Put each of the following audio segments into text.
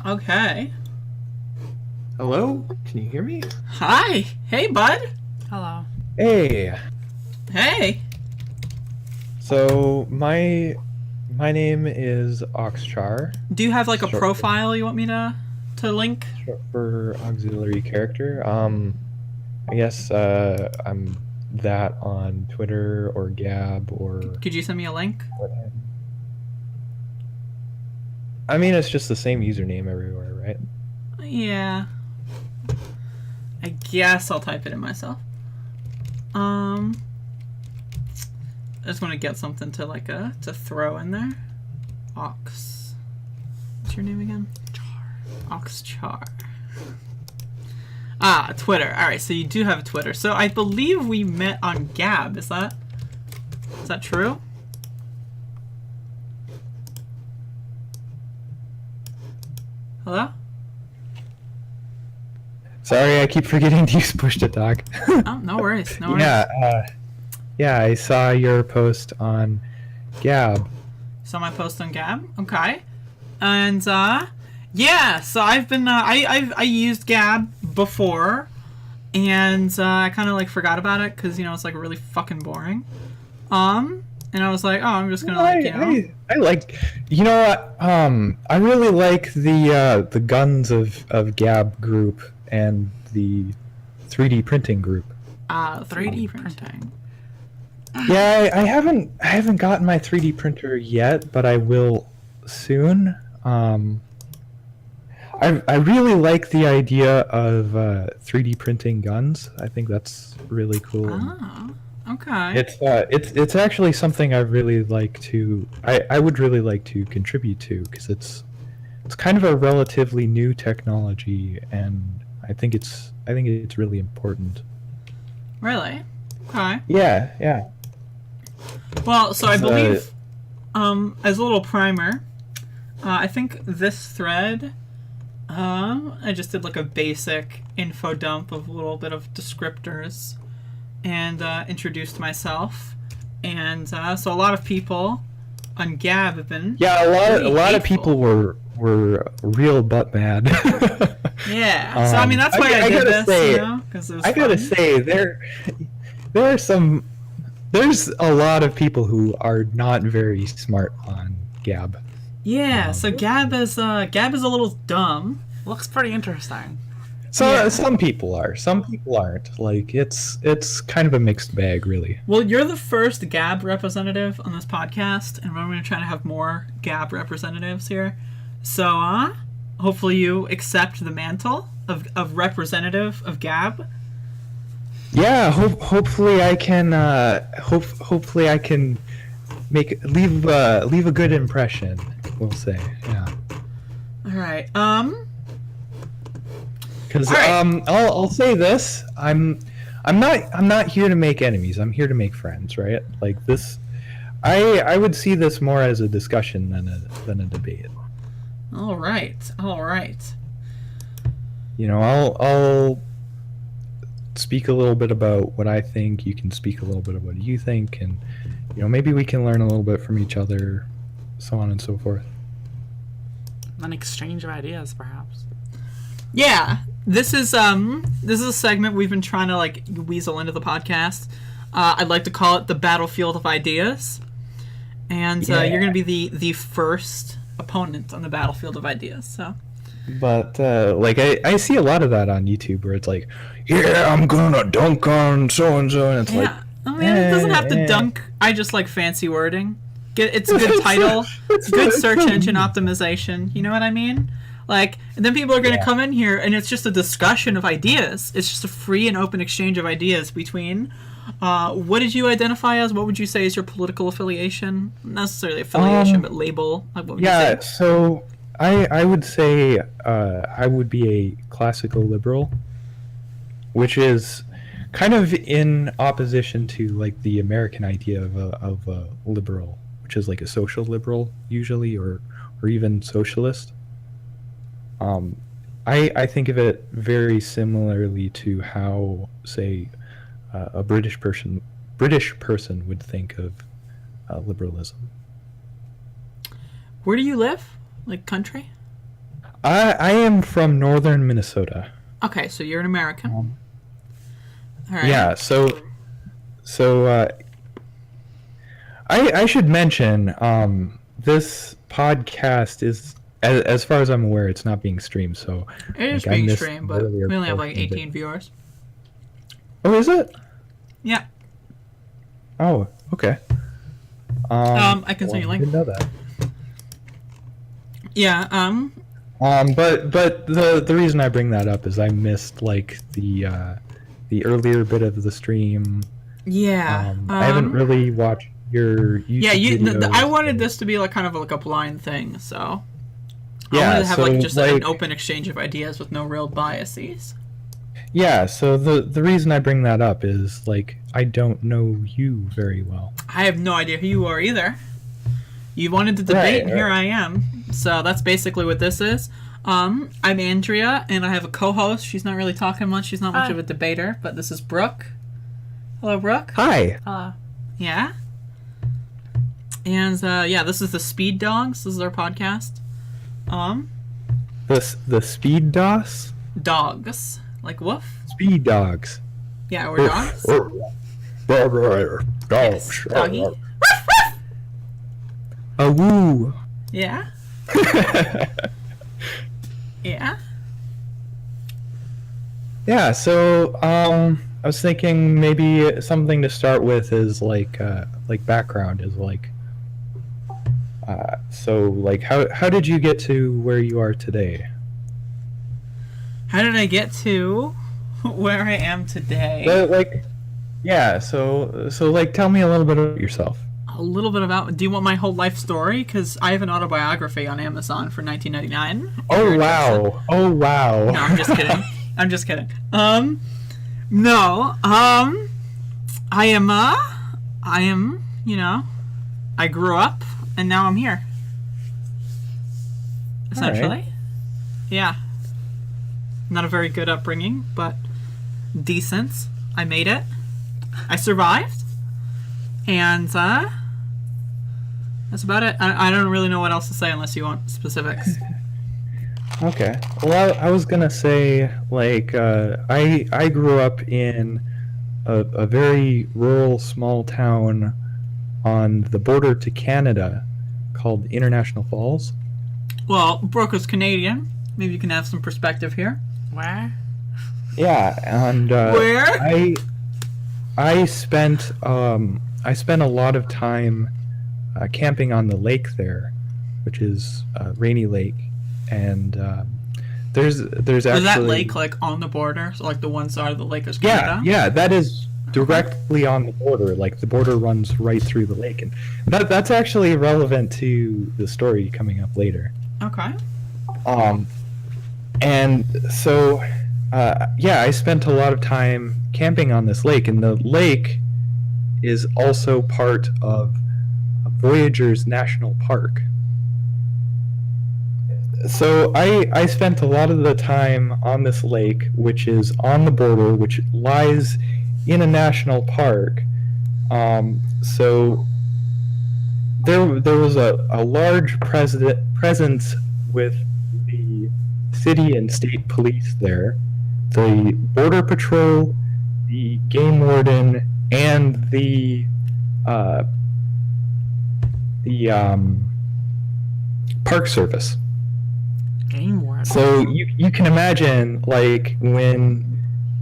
Okay. Hello? Can you hear me? Hi. Hey, bud. Hello. Hey. Hey. So my name is Auxchar, Do you have like a short profile you want me to link? short for auxiliary character. I guess I'm that on Twitter or Gab or Could you send me a link? what? I mean, it's just the same username everywhere, right? Yeah. I guess I'll type it in myself. I just want to get something to to throw in there. Ox. What's your name again? Auxchar. Ah, Twitter. All right, so you do have a Twitter. So I believe we met on Gab. Is that true? Hello? Sorry, I keep forgetting to use push to talk. Oh, no worries. No worries. Yeah, I saw your post on Gab. Saw my post on Gab. Okay. And yeah, so I've been I used Gab before, and I kind of like forgot about it because it's like really fucking boring. And I was like, oh, I'm just gonna I like, you know what? I really like the Guns of Gab group and the 3D printing group. 3D printing. Yeah, I haven't gotten my 3D printer yet, but I will soon. I really like the idea of 3D printing guns. I think that's really cool. Oh, okay. It's actually something I really like to. I would really like to contribute to because it's kind of a relatively new technology, and I think it's really important. Really? Okay. Yeah. Well, so I believe, as a little primer, I think this thread, I just did like a basic info dump of a little bit of descriptors, and introduced myself, and so a lot of people on Gab have been a lot of people were real butt mad. Yeah, so I mean that's why I did this, say, because it was I gotta fun. say there's a lot of people who are not very smart on Gab. Yeah, so Gab is a little dumb. Looks pretty interesting. So Yeah. some people are, some people aren't. Like it's kind of a mixed bag, really. Well, you're the first Gab representative on this podcast, and we're going to try to have more Gab representatives here. So, hopefully you accept the mantle of representative of Gab. Yeah, hopefully I can hopefully I can leave a good impression, we'll say. Yeah. All right. Because All right. I'll say this: I'm not here to make enemies. I'm here to make friends, right? Like this, I would see this more as a discussion than a debate. All right. You know, I'll speak a little bit about what I think. You can speak a little bit of what you think, and maybe we can learn a little bit from each other, so on and so forth. An exchange of ideas, perhaps. Yeah. This is a segment we've been trying to like weasel into the podcast. I'd like to call it the battlefield of ideas, and Yeah. you're going to be the first opponent on the battlefield of ideas. So. But like I see a lot of that on YouTube where it's like, yeah, I'm gonna dunk on so and so, and it's like, I mean, it doesn't have to dunk. I just like fancy wording. It's a good title. It's good search engine optimization. You know what I mean? Like, and then people are going to come in here, and it's just a discussion of ideas. It's just a free and open exchange of ideas between. What did you identify as? What would you say is your political affiliation? Not necessarily affiliation, but label. Like, what would you say? So I would say I would be a classical liberal, which is kind of in opposition to like the American idea of a liberal, which is like a social liberal usually, or even socialist. I think of it very similarly to how, say, a British person would think of liberalism. Where do you live? Like country? I am from northern Minnesota. Okay, so you're an American. All right. Yeah, so I should mention this podcast is as far as I'm aware, it's not being streamed. So It is like, I being missed streamed, the but earlier we only have like portion of it. 18 viewers. Oh, is it? Yeah. Oh, okay. I can send you a I link. didn't know that. Yeah. But the reason I bring that up is I missed like the earlier bit of the stream. Yeah. I haven't really watched your YouTube Yeah, videos. I wanted this to be like kind of like a blind thing, so I Yeah, wanted to have so, like just like, an open exchange of ideas with no real biases. Yeah, so the reason I bring that up is like I don't know you very well. I have no idea who you are either. You wanted to debate, and here right. I am. So that's basically what this is. I'm Andrea, and I have a co-host. She's not really talking much. She's not much Hi. of a debater, but this is Brooke. Hello, Brooke. Hi. Hello. Yeah. And yeah, this is the Speed Dogs. This is our podcast. The Speed DOS? Dogs. Like woof. Speed Dogs. Yeah, we're dogs. Yes, doggy. A woo. Yeah. Yeah. Yeah, so I was thinking maybe something to start with is like background is like so like how did you get to where you are today? How did I get to where I am today? Like yeah, so like tell me a little bit about yourself. A little bit about. Do you want my whole life story? Because I have an autobiography on Amazon for $19.99. Oh wow. Oh wow. No, I'm just kidding. I'm just kidding. No. I am. You know, I grew up and now I'm here. Essentially. Alright. Yeah. Not a very good upbringing, but decent. I made it. I survived. And that's about it. I don't really know what else to say unless you want specifics. Okay. Well, I was gonna say like I grew up in a very rural small town on the border to Canada called International Falls. Well, Brooke is Canadian. Maybe you can have some perspective here. Where? Yeah, and Where? I spent a lot of time camping on the lake there, which is Rainy Lake, and there's actually Is that lake like on the border? So like the one side of the lake is Canada? yeah, that is directly on the border. Like the border runs right through the lake, and that's actually relevant to the story coming up later. Okay. And so yeah, I spent a lot of time camping on this lake, and the lake is also part of Voyageurs National Park. So I spent a lot of the time on this lake, which is on the border, which lies in a national park. So there was a large presence with the city and state police there, the border patrol, the game warden, and the park service. Game warden. So you can imagine, like, when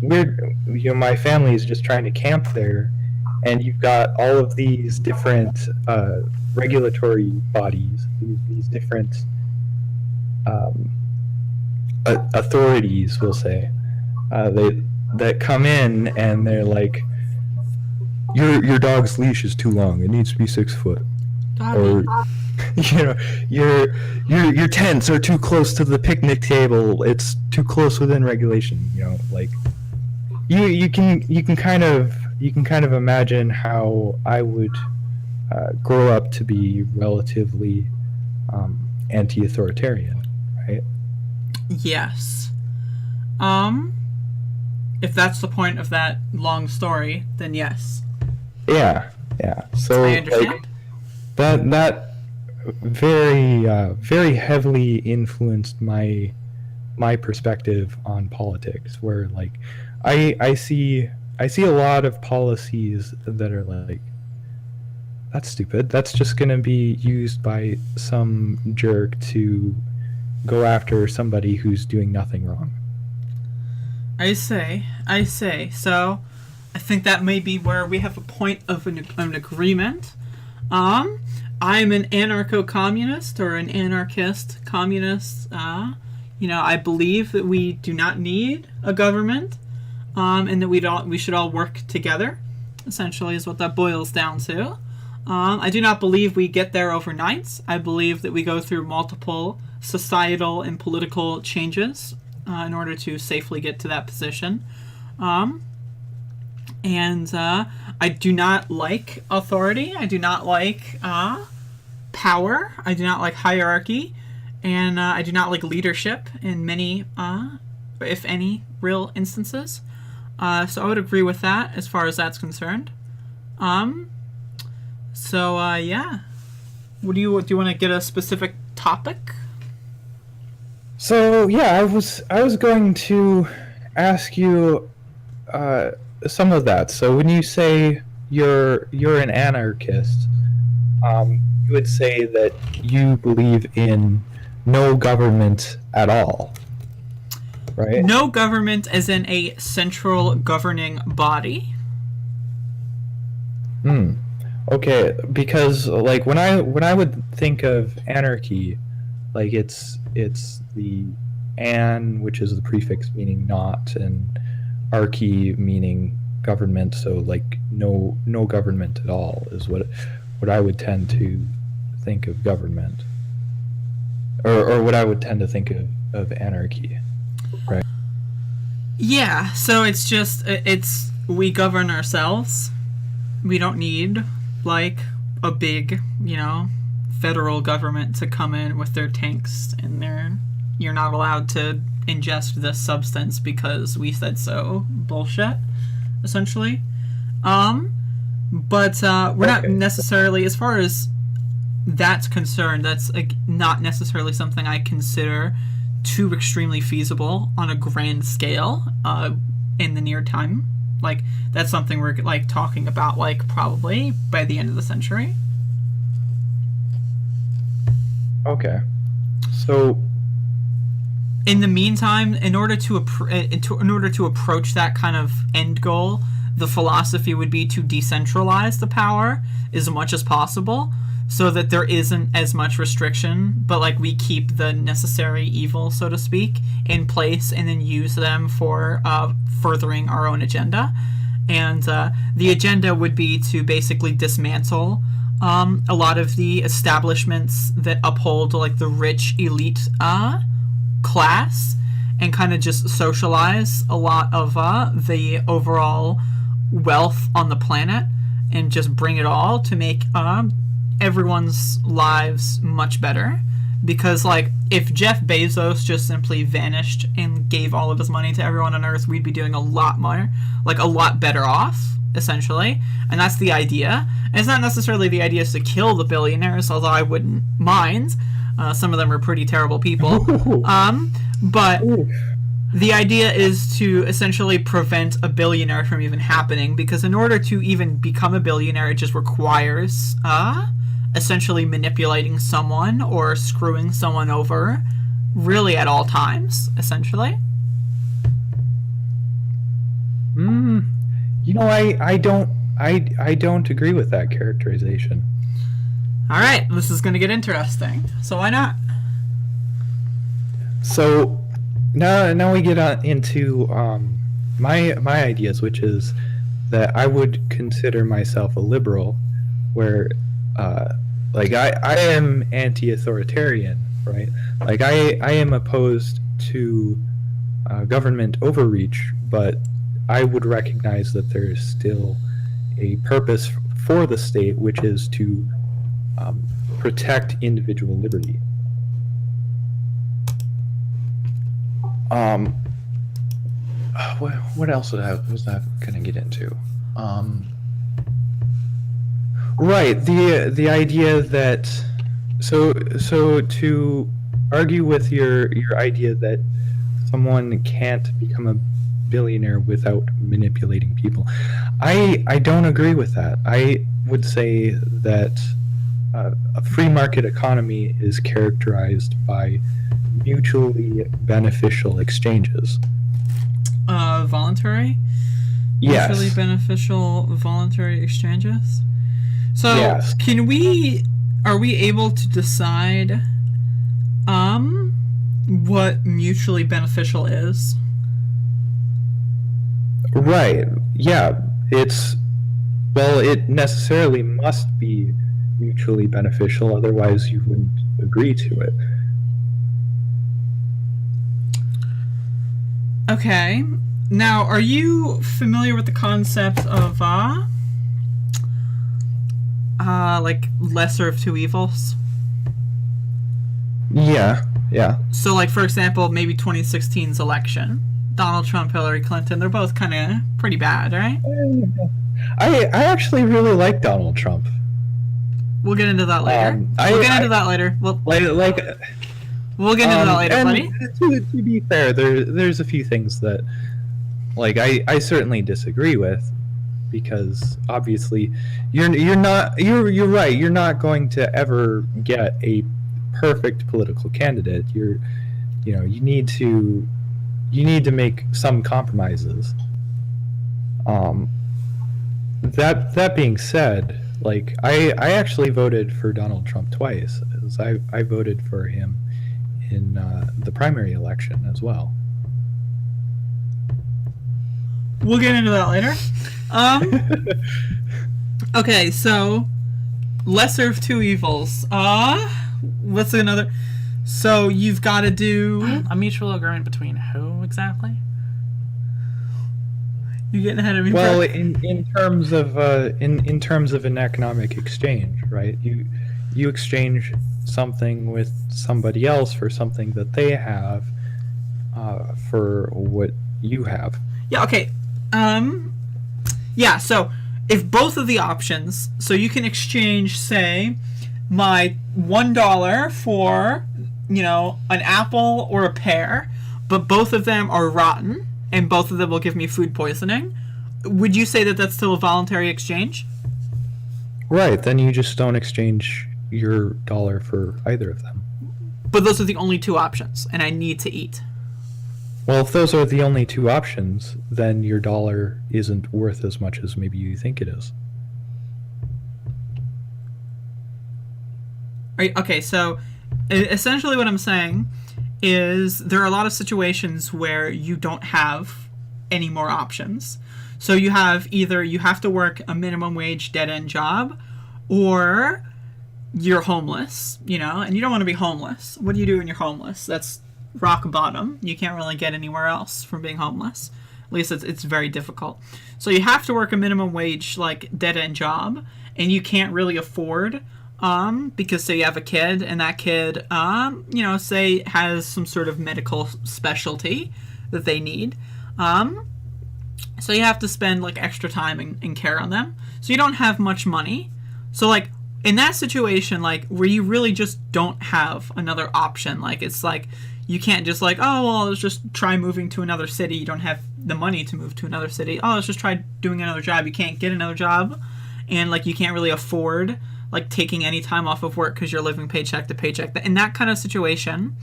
my family is just trying to camp there, and you've got all of these different regulatory bodies, these different authorities, we'll say, that come in and they're like, your dog's leash is too long. It needs to be 6 foot. Or your tents are too close to the picnic table. It's too close within regulation. Like you can kind of imagine how I would grow up to be relatively anti-authoritarian, right? Yes. If that's the point of that long story, then yes. Yeah. So I understand. like, that very heavily influenced my perspective on politics, where like I see a lot of policies that are like, that's stupid. That's just going to be used by some jerk to go after somebody who's doing nothing wrong. I say. So, I think that may be where we have a point of an agreement. I'm an anarcho-communist or an anarchist communist. I believe that we do not need a government, and that we should all work together. Essentially, is what that boils down to. I do not believe we get there overnight. I believe that we go through multiple societal and political changes in order to safely get to that position. And I do not like authority. I do not like power. I do not like hierarchy. And I do not like leadership in many, if any, real instances. So I would agree with that as far as that's concerned. Yeah. Do you want to get a specific topic? So yeah, I was going to ask you some of that. So when you say you're an anarchist, you would say that you believe in no government at all, right? No government as in a central governing body. Okay, because like when I would think of anarchy, like it's the an, which is the prefix meaning not, and archy meaning government. So like no government at all is what I would tend to think of government, or what I would tend to think of anarchy, right? Yeah. So it's we govern ourselves. We don't need like a big, federal government to come in with their tanks and you're not allowed to ingest this substance because we said so bullshit, essentially. But we're not necessarily, as far as that's concerned, that's like not necessarily something I consider too extremely feasible on a grand scale in the near time. Like, that's something we're, like, talking about, like, probably by the end of the century. Okay. So, in the meantime, in order to approach that kind of end goal, the philosophy would be to decentralize the power as much as possible, so that there isn't as much restriction, but like we keep the necessary evil, so to speak, in place, and then use them for furthering our own agenda. And the agenda would be to basically dismantle a lot of the establishments that uphold like the rich elite class, and kind of just socialize a lot of the overall wealth on the planet, and just bring it all to make everyone's lives much better. Because like if Jeff Bezos just simply vanished and gave all of his money to everyone on Earth, we'd be doing a lot more, like a lot better off, essentially. And that's the idea. And it's not necessarily the idea is to kill the billionaires, although I wouldn't mind. Some of them are pretty terrible people. But the idea is to essentially prevent a billionaire from even happening, because in order to even become a billionaire, it just requires essentially manipulating someone or screwing someone over really at all times, essentially. I don't agree with that characterization. All right, this is going to get interesting. So why not? So now we get into my ideas, which is that I would consider myself a liberal, where like I am anti-authoritarian, right? Like I am opposed to government overreach, but I would recognize that there is still a purpose for the state, which is to protect individual liberty. What else was that going to get into? Right, the idea that So to argue with your idea that someone can't become a billionaire without manipulating people, I don't agree with that. I would say that a free market economy is characterized by mutually beneficial exchanges. Voluntary? Yes. Mutually beneficial voluntary exchanges? So, Yes. are we able to decide, what mutually beneficial is? Right. Yeah. It necessarily must be mutually beneficial, otherwise you wouldn't agree to it. Okay. Now, are you familiar with the concept of, like, lesser of two evils? Yeah. Yeah. So, like, for example, maybe 2016's election. Donald Trump, Hillary Clinton, they're both kind of pretty bad, right? I actually really like Donald Trump. We'll get into that later. We'll get into that later. We'll get into that later, and buddy. To be fair, there's a few things that, like, I certainly disagree with, because obviously you're right. You're not going to ever get a perfect political candidate. You need to make some compromises. That being said, like, I actually voted for Donald Trump twice, as I voted for him in the primary election as well. We'll get into that later. Okay, so lesser of two evils. What's another? So you've got to do A mutual agreement between who exactly? You're getting ahead of me. Well, in terms of an economic exchange, right? You exchange something with somebody else for something that they have, for what you have. Yeah. Okay. Yeah. So if both of the options, so you can exchange, say, my $1 for, an apple or a pear, but both of them are rotten, and both of them will give me food poisoning. Would you say that that's still a voluntary exchange? Right. Then you just don't exchange your dollar for either of them. But those are the only two options, and I need to eat. Well, if those are the only two options, then your dollar isn't worth as much as maybe you think it is. Right, okay, so essentially what I'm saying is there are a lot of situations where you don't have any more options. So you have either you have to work a minimum wage dead-end job, or you're homeless, and you don't want to be homeless. What do you do when you're homeless? That's rock bottom. You can't really get anywhere else from being homeless. At least it's very difficult. So you have to work a minimum wage, like, dead-end job, and you can't really afford, because say you have a kid, and that kid, say has some sort of medical specialty that they need. So you have to spend, like, extra time and care on them. So you don't have much money. So, like, in that situation, like, where you really just don't have another option, like, it's like, you can't just, like, oh, well, let's just try moving to another city. You don't have the money to move to another city. Oh, let's just try doing another job. You can't get another job. And, like, you can't really afford, like, taking any time off of work because you're living paycheck to paycheck. In that kind of situation,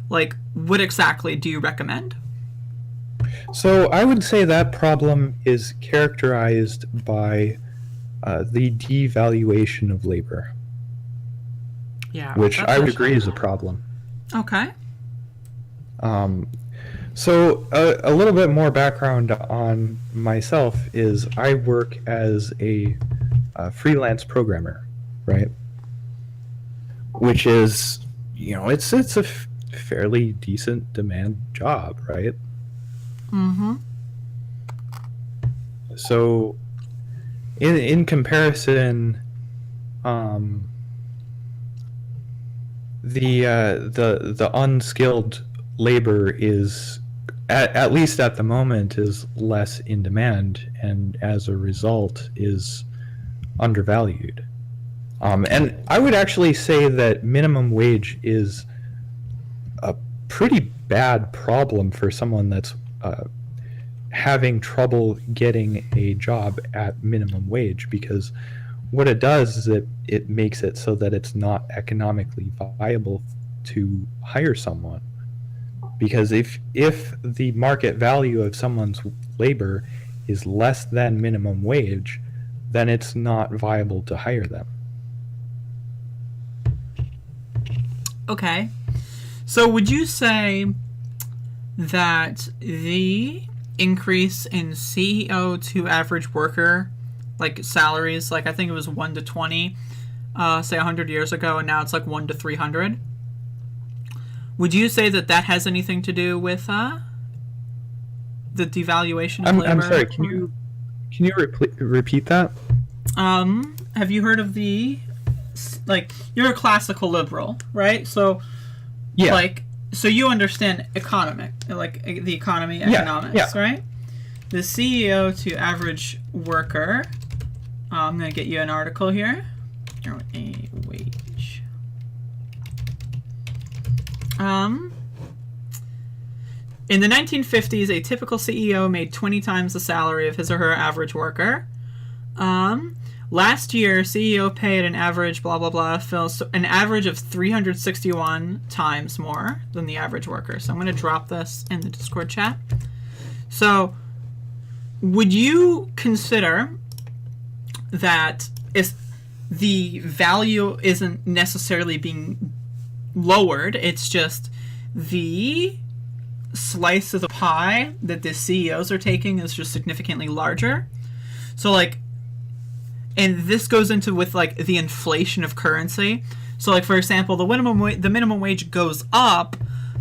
like, what exactly do you recommend? So I would say that problem is characterized by the devaluation of labor. Yeah. Which I would agree is a problem. Okay. So a little bit more background on myself is I work as a freelance programmer, right? Which is, it's a fairly decent demand job, right? Mm-hmm. So in comparison, the unskilled labor is, at least at the moment, is less in demand, and as a result is undervalued. And I would actually say that minimum wage is a pretty bad problem for someone that's having trouble getting a job at minimum wage, because what it does is it makes it so that it's not economically viable to hire someone. Because if the market value of someone's labor is less than minimum wage, then it's not viable to hire them. Okay. So would you say that the increase in CEO to average worker, like salaries, like I think it was 1 to 20, say 100 years ago, and now it's like 1 to 300, would you say that that has anything to do with the devaluation of labor? I'm sorry, can you repeat that? Have you heard of like, you're a classical liberal, right? So, yeah. Like, so you understand the economy, economics, right? The CEO to average worker, I'm going to get you an article here. A wage. In the 1950s, a typical CEO made 20 times the salary of his or her average worker. Last year, CEO paid an average, blah, blah, blah, an average of 361 times more than the average worker. So I'm going to drop this in the Discord chat. So would you consider that if the value isn't necessarily being lowered, it's just the slice of the pie that the CEOs are taking is just significantly larger? So, like, and this goes into with, like, the inflation of currency. So, like, for example, the minimum wage goes up,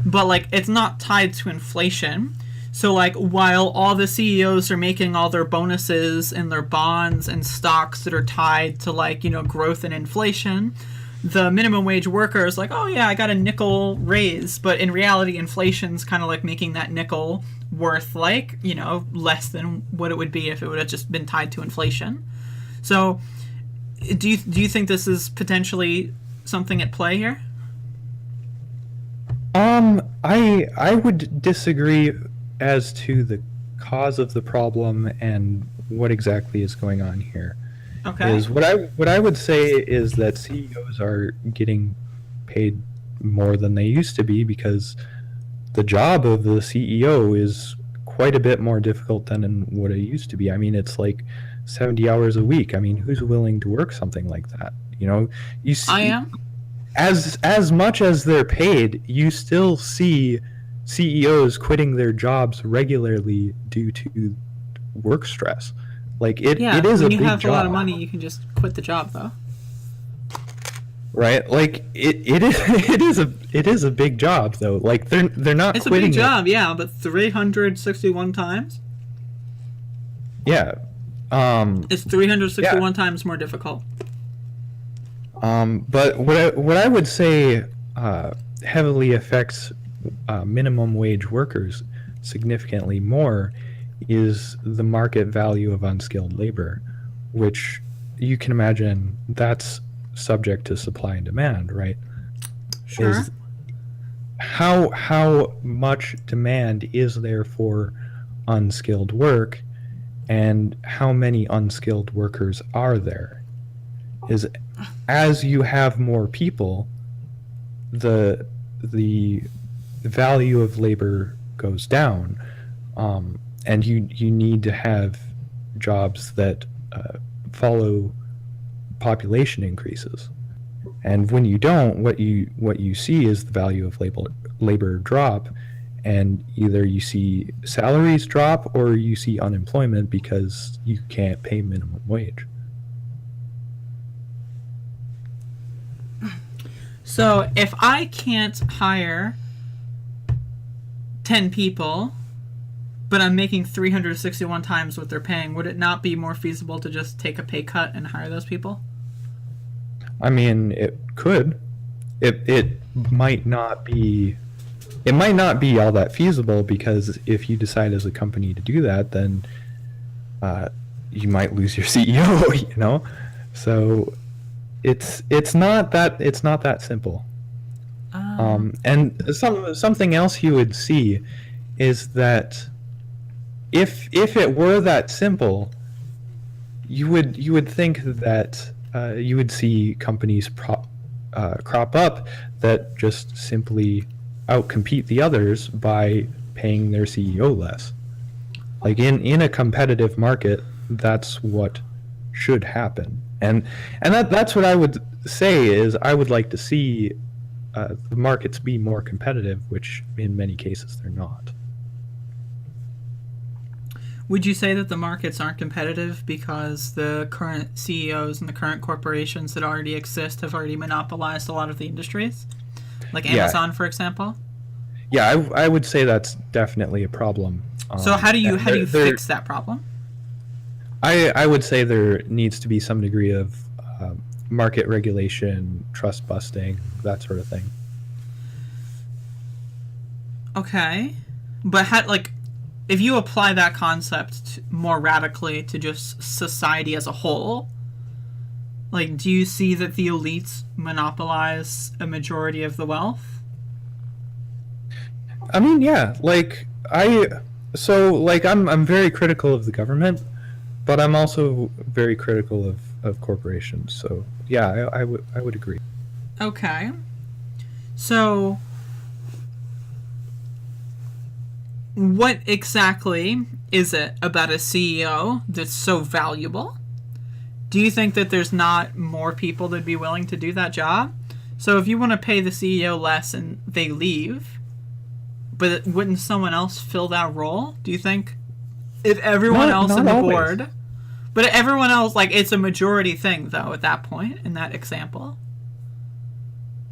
but, like, it's not tied to inflation. So, like, while all the CEOs are making all their bonuses and their bonds and stocks that are tied to, like, you know, growth and inflation, the minimum wage worker is like, oh yeah, I got a nickel raise. But in reality, inflation's kind of like making that nickel worth, like, you know, less than what it would be if it would have just been tied to inflation. So, do you think this is potentially something at play here? I would disagree as to the cause of the problem and what exactly is going on here. Okay. Is what I would say is that CEOs are getting paid more than they used to be, because the job of the CEO is quite a bit more difficult than in what it used to be. I mean, it's like 70 hours a week. I mean, who's willing to work something like that? You know, you see, I am. As much as they're paid, you still see CEOs quitting their jobs regularly due to work stress. Like, it is a big job. When you have a lot of money, you can just quit the job, though. Right? Like, it is a big job, though. Like, they're not it's quitting. It's a big job, yeah, but 361 times? Yeah. It's 361 times more difficult. But what I would say heavily affects minimum wage workers significantly more is the market value of unskilled labor, which you can imagine that's subject to supply and demand, right? Sure. Is how much demand is there for unskilled work, and how many unskilled workers are there? Is as you have more people, the value of labor goes down, and you need to have jobs that follow population increases. And when you don't, what you see is the value of labor drop, and either you see salaries drop or you see unemployment because you can't pay minimum wage. So if I can't hire 10 people, but I'm making 361 times what they're paying, would it not be more feasible to just take a pay cut and hire those people? I mean, it could. It might not be. It might not be all that feasible, because if you decide as a company to do that, then you might lose your CEO. You know, so it's not that simple. And something else you would see is that if it were that simple, you would think that you would see companies crop up that just simply outcompete the others by paying their CEO less. Like in a competitive market, that's what should happen, and that's what I would say is I would like to see the markets be more competitive, which in many cases they're not. Would you say that the markets aren't competitive because the current CEOs and the current corporations that already exist have already monopolized a lot of the industries? Like Amazon, for example? Yeah, I would say that's definitely a problem. So how do you fix that problem? I would say there needs to be some degree of market regulation, trust busting, that sort of thing. Okay, but if you apply that concept more radically to just society as a whole, like, do you see that the elites monopolize a majority of the wealth? I mean, yeah, I'm very critical of the government, but I'm also very critical of corporations. So yeah, I would agree. Okay, so what exactly is it about a CEO that's so valuable? Do you think that there's not more people that'd be willing to do that job? So if you want to pay the CEO less and they leave, but wouldn't someone else fill that role? Do you think if everyone else on the board, but everyone else, like, it's a majority thing though at that point in that example?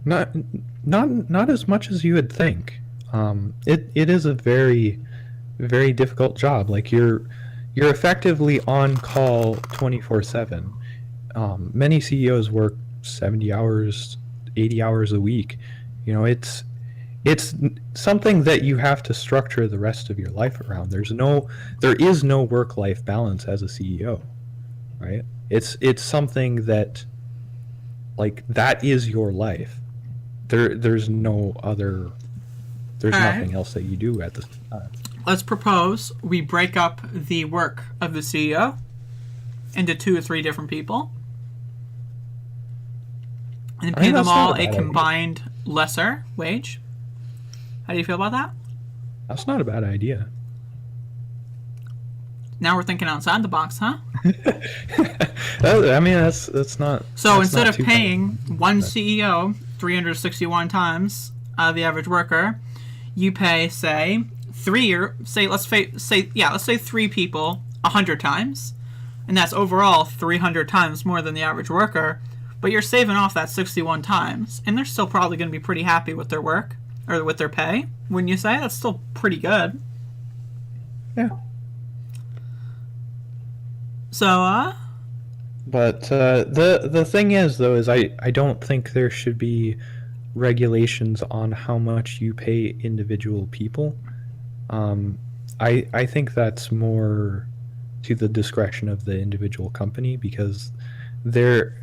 Not as much as you would think. It is a very, very difficult job. Like you're effectively on call 24/7. Many CEOs work 70 hours, 80 hours a week. You know, it's something that you have to structure the rest of your life around. There is no work-life balance as a CEO, right? It's something that, like, that is your life. There's no other. There's nothing else that you do at this time. Let's propose we break up the work of the CEO into 2 or 3 different people and pay them all a combined lesser wage. How do you feel about that? That's not a bad idea. Now we're thinking outside the box, huh? I mean, that's not. So instead of paying one CEO 361 times the average worker, you pay, say, 3 people 100 times, and that's overall 300 times more than the average worker. But you're saving off that 61 times, and they're still probably going to be pretty happy with their work or with their pay. Wouldn't you say? That's still pretty good. Yeah. So, But the thing is, though, is I don't think there should be regulations on how much you pay individual people. I think that's more to the discretion of the individual company, because there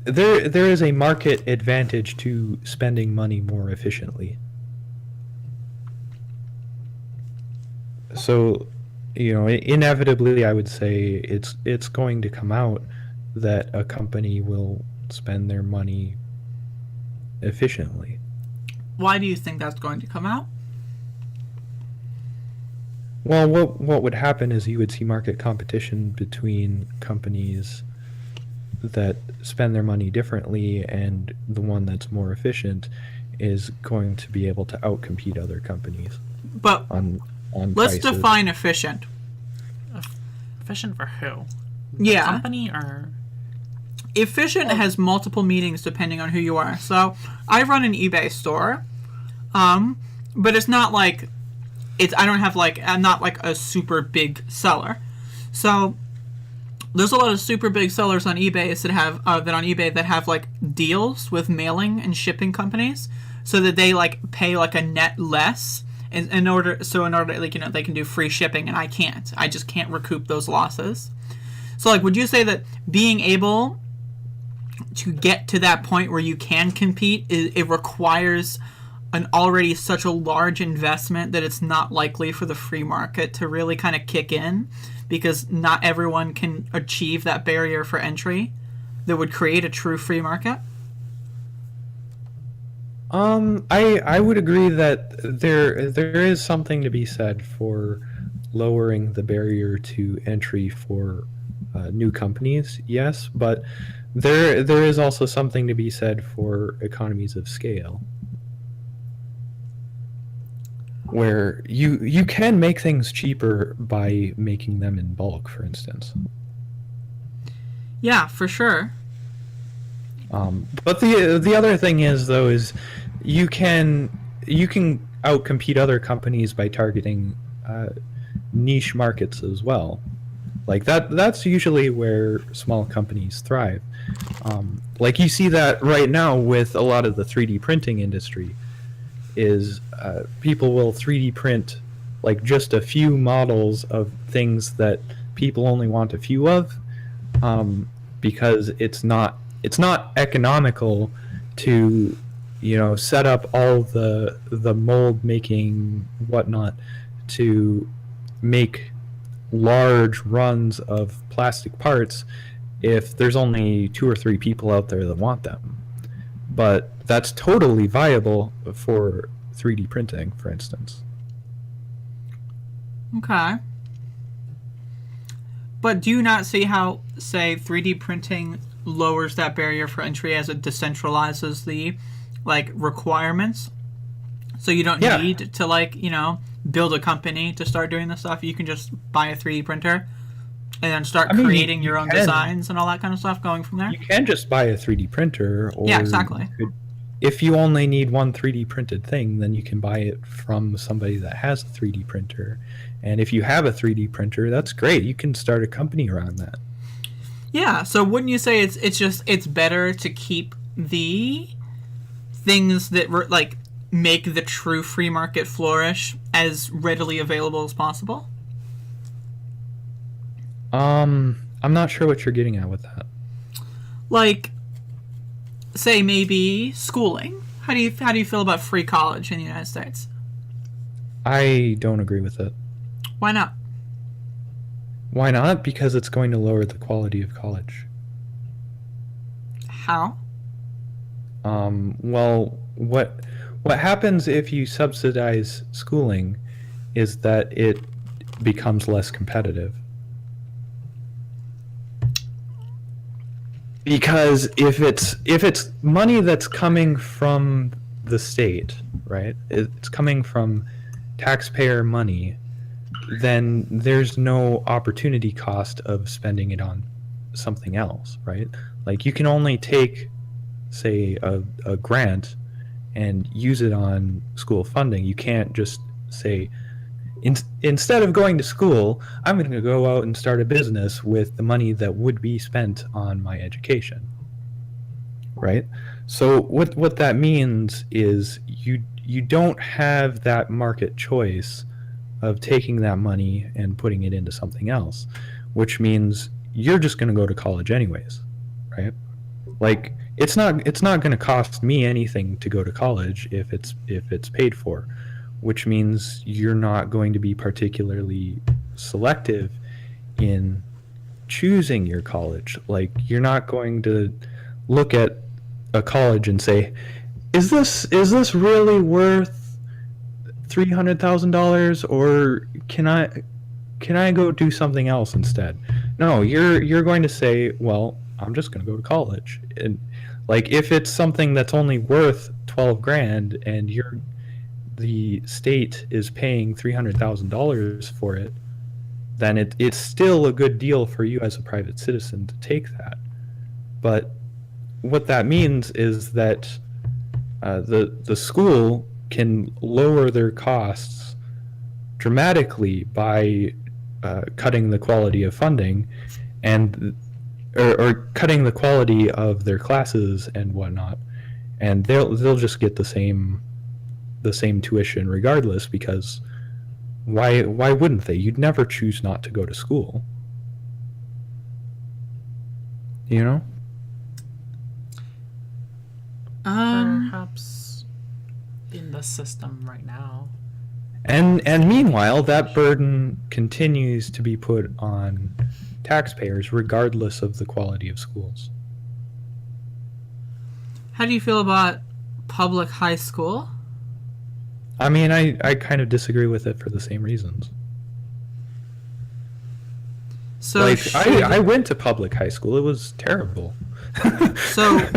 is a market advantage to spending money more efficiently. So, you know, inevitably, I would say it's going to come out that a company will spend their money efficiently. why do you think that's going to come out? Well, what would happen is you would see market competition between companies that spend their money differently, and the one that's more efficient is going to be able to outcompete other companies. But on let's prices. define efficient. Efficient for who? Yeah. The company or? Efficient has multiple meanings depending on who you are. So I run an eBay store, but it's not like I'm not like a super big seller. So there's a lot of super big sellers on eBay that have like deals with mailing and shipping companies, so that they like pay like a net less in order like, you know, they can do free shipping, and I just can't recoup those losses. So like, would you say that being able to get to that point where you can compete, it requires an already such a large investment that it's not likely for the free market to really kind of kick in, because not everyone can achieve that barrier for entry that would create a true free market? I would agree that there is something to be said for lowering the barrier to entry for new companies, yes, but there is also something to be said for economies of scale, where you can make things cheaper by making them in bulk, for instance. Yeah, for sure. But the other thing is, though, is you can outcompete other companies by targeting niche markets as well. Like that's usually where small companies thrive. Like you see that right now with a lot of the 3D printing industry, is people will 3D print like just a few models of things that people only want a few of, because it's not economical to set up all the mold making whatnot to make large runs of plastic parts if there's only 2 or 3 people out there that want them. But that's totally viable for 3D printing, for instance. Okay. But do you not see how, say, 3D printing lowers that barrier for entry as it decentralizes the requirements? So you don't need to build a company to start doing this stuff. You can just buy a 3D printer and then start creating your own designs and all that kind of stuff going from there. You can just buy a 3D printer, or yeah, exactly. If you only need one 3D printed thing, then you can buy it from somebody that has a 3D printer. And if you have a 3D printer, that's great. You can start a company around that. Yeah, so wouldn't you say it's better to keep the things that make the true free market flourish as readily available as possible? I'm not sure what you're getting at with that. Like, say maybe schooling. How do you feel about free college in the United States? I don't agree with it. Why not? Why not? Because it's going to lower the quality of college. How? Well, what happens if you subsidize schooling is that it becomes less competitive. Because if it's money that's coming from the state, right? It's coming from taxpayer money, then there's no opportunity cost of spending it on something else, right? Like you can only take, say, a grant and use it on school funding. You can't just say, instead of going to school, I'm going to go out and start a business with the money that would be spent on my education, right? So what that means is you don't have that market choice of taking that money and putting it into something else, which means you're just going to go to college anyways, right? Like it's not going to cost me anything to go to college if it's paid for, which means you're not going to be particularly selective in choosing your college. Like you're not going to look at a college and say, is this really worth $300,000, or can I go do something else instead? No, you're going to say, well, I'm just going to go to college. And like if it's something that's only worth $12,000 and the state is paying $300,000 for it, then it's still a good deal for you as a private citizen to take that. But what that means is that the school can lower their costs dramatically by cutting the quality of funding and or cutting the quality of their classes and whatnot, and they'll just get the same tuition regardless, because why wouldn't they? You'd never choose not to go to school, you know? perhaps in the system right now. And meanwhile, that burden continues to be put on taxpayers regardless of the quality of schools. How do you feel about public high school? I mean, I kind of disagree with it for the same reasons. So like, I went to public high school. It was terrible. So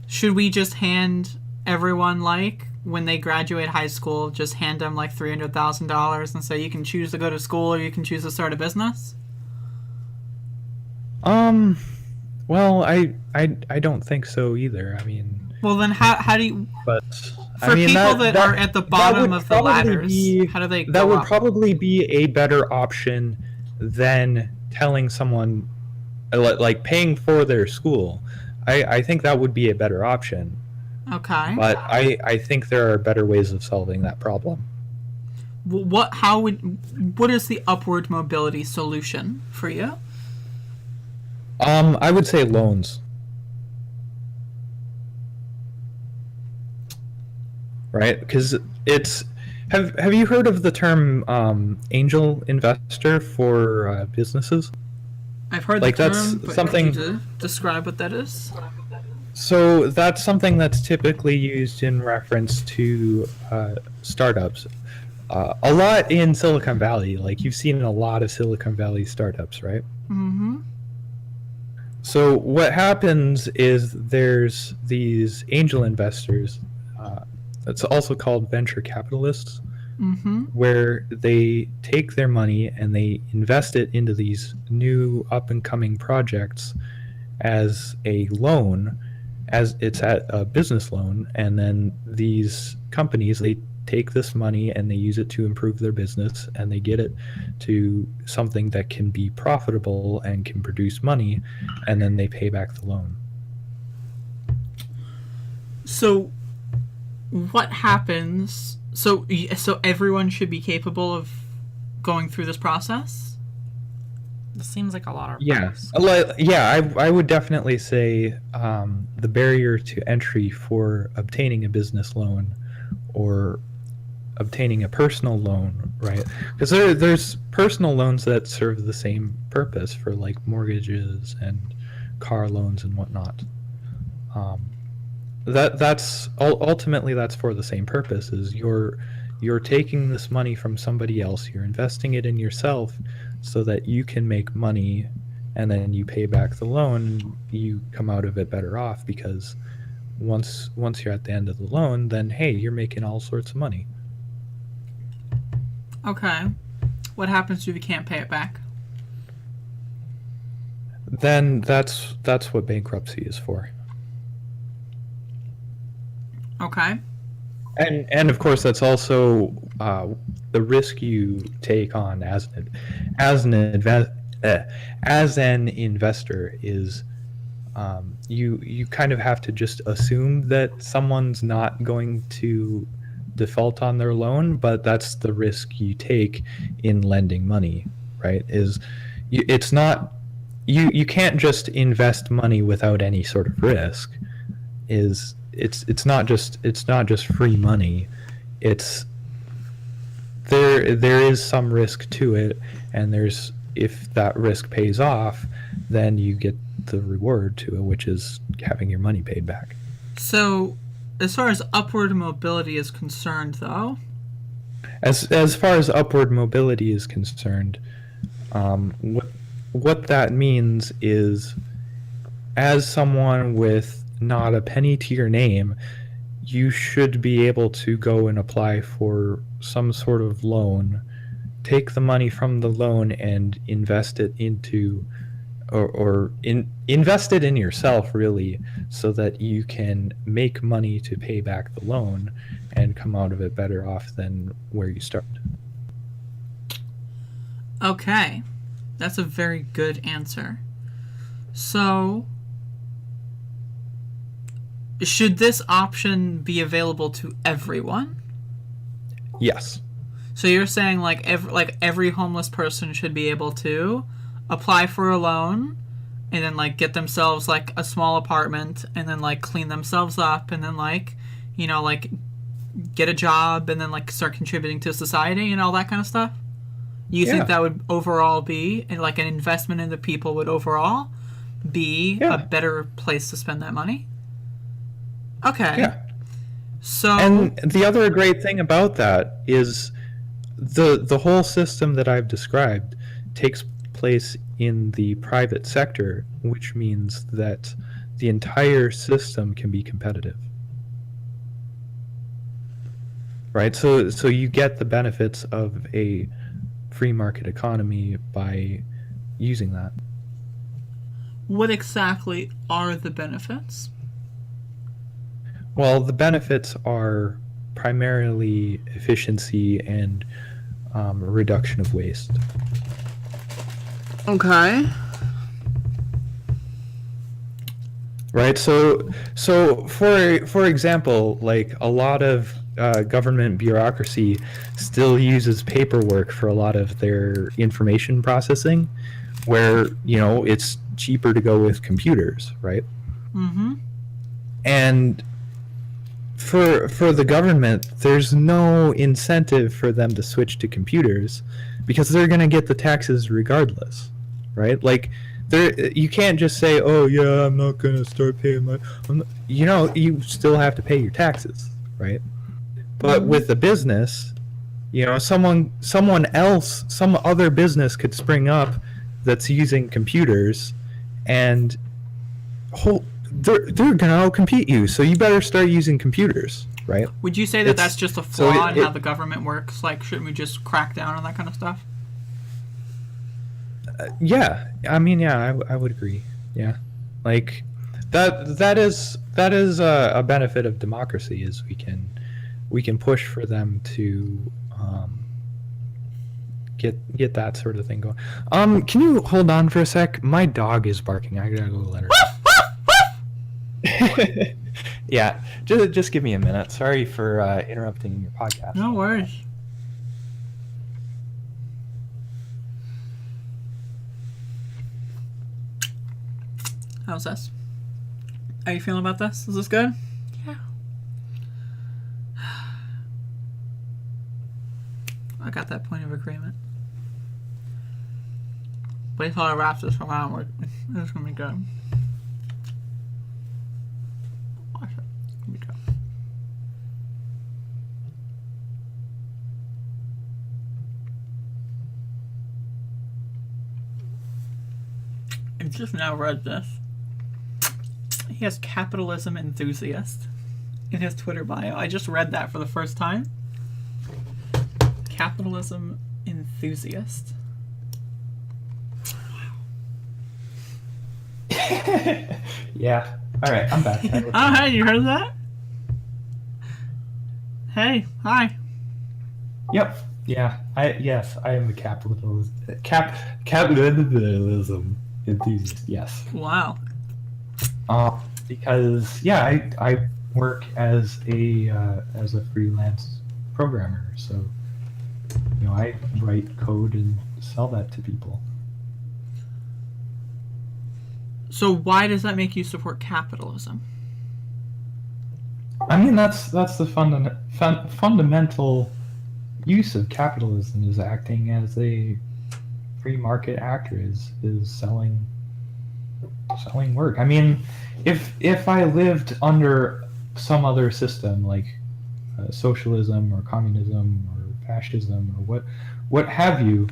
should we just hand everyone, like, when they graduate high school, just hand them like $300,000 and say you can choose to go to school or you can choose to start a business? Well, I don't think so either. I mean, well, then how do you? But for people that are at the bottom of the ladders, how do they? That would probably be a better option than telling someone, like, paying for their school. I think that would be a better option. Okay. But I think there are better ways of solving that problem. What is the upward mobility solution for you? I would say loans. Right? Because it's... Have you heard of the term angel investor for businesses? I've heard like, the term, that's but something... Can you describe what that is? So that's something that's typically used in reference to startups. A lot in Silicon Valley. Like, you've seen a lot of Silicon Valley startups, right? Mm-hmm. So what happens is there's these angel investors. It's also called venture capitalists, mm-hmm. where they take their money and they invest it into these new up-and-coming projects as a loan, as it's at a business loan, and then these companies, they take this money and they use it to improve their business, and they get it to something that can be profitable and can produce money, and then they pay back the loan. So what happens? So everyone should be capable of going through this process? This seems like a lot of Yes. I would definitely say the barrier to entry for obtaining a business loan or obtaining a personal loan, right? Because there's personal loans that serve the same purpose for, like, mortgages and car loans and whatnot. That's ultimately that's for the same purpose. Is you're taking this money from somebody else, you're investing it in yourself so that you can make money, and then you pay back the loan, you come out of it better off, because once you're at the end of the loan, then hey, you're making all sorts of money. Okay. What happens if you can't pay it back? Then that's what bankruptcy is for. Okay. And of course, that's also the risk you take on as an investor is you kind of have to just assume that someone's not going to default on their loan, but that's the risk you take in lending money, right? It's not you can't just invest money without any sort of risk. It's not just free money. It's there is some risk to it, and if that risk pays off, then you get the reward to it, which is having your money paid back. So, as far as upward mobility is concerned, though, as far as upward mobility is concerned, what that means is, as someone with not a penny to your name, you should be able to go and apply for some sort of loan, take the money from the loan and invest it into invest it in yourself, really, so that you can make money to pay back the loan and come out of it better off than where you started. Okay. That's a very good answer. So, should this option be available to everyone? Yes. So you're saying every homeless person should be able to apply for a loan, and then like get themselves like a small apartment and then like clean themselves up and then like, you know, like get a job and then like start contributing to society and all that kind of stuff? You think that would overall be, and like an investment in the people would overall be a better place to spend that money? Okay. Yeah. So, and the other great thing about that is the whole system that I've described takes place in the private sector, which means that the entire system can be competitive. Right? So you get the benefits of a free market economy by using that. what exactly are the benefits? Well, the benefits are primarily efficiency and reduction of waste. Okay. Right. So for example, like a lot of government bureaucracy still uses paperwork for a lot of their information processing, where it's cheaper to go with computers, right? Mm-hmm. And for the government, there's no incentive for them to switch to computers because they're going to get the taxes regardless, right? Like, you can't just say, "Oh yeah, I'm not going to start paying my," you still have to pay your taxes, right? But with a business, someone else, some other business could spring up that's using computers, and they're going to outcompete you. So you better start using computers, right? Would you say that that's just a flaw in how it- the government works? Like, shouldn't we just crack down on that kind of stuff? Yeah, I mean, yeah, I would agree. Yeah, like that is a benefit of democracy, is we can push for them to get that sort of thing going. Can you hold on for a sec? My dog is barking. I gotta go let her. Yeah, just give me a minute. Sorry for interrupting your podcast. No worries. How's this? How you feeling about this? Is this good? Yeah. I got that point of agreement. Wait till I wrap this around. It's gonna be good. Watch it. It's gonna be good. I just now read this. He has capitalism enthusiast in his Twitter bio. I just read that for the first time. Capitalism enthusiast. Yeah. All right, I'm back. Oh, hey, you heard that? Hey, hi. Yep. Yeah. I am a capitalism enthusiast. Yes. Wow. Because I work as a freelance programmer, so I write code and sell that to people. So why does that make you support capitalism? I mean, that's the fundamental use of capitalism, is acting as a free market actor, is selling work. I mean, if I lived under some other system like socialism or communism or fascism or what have you,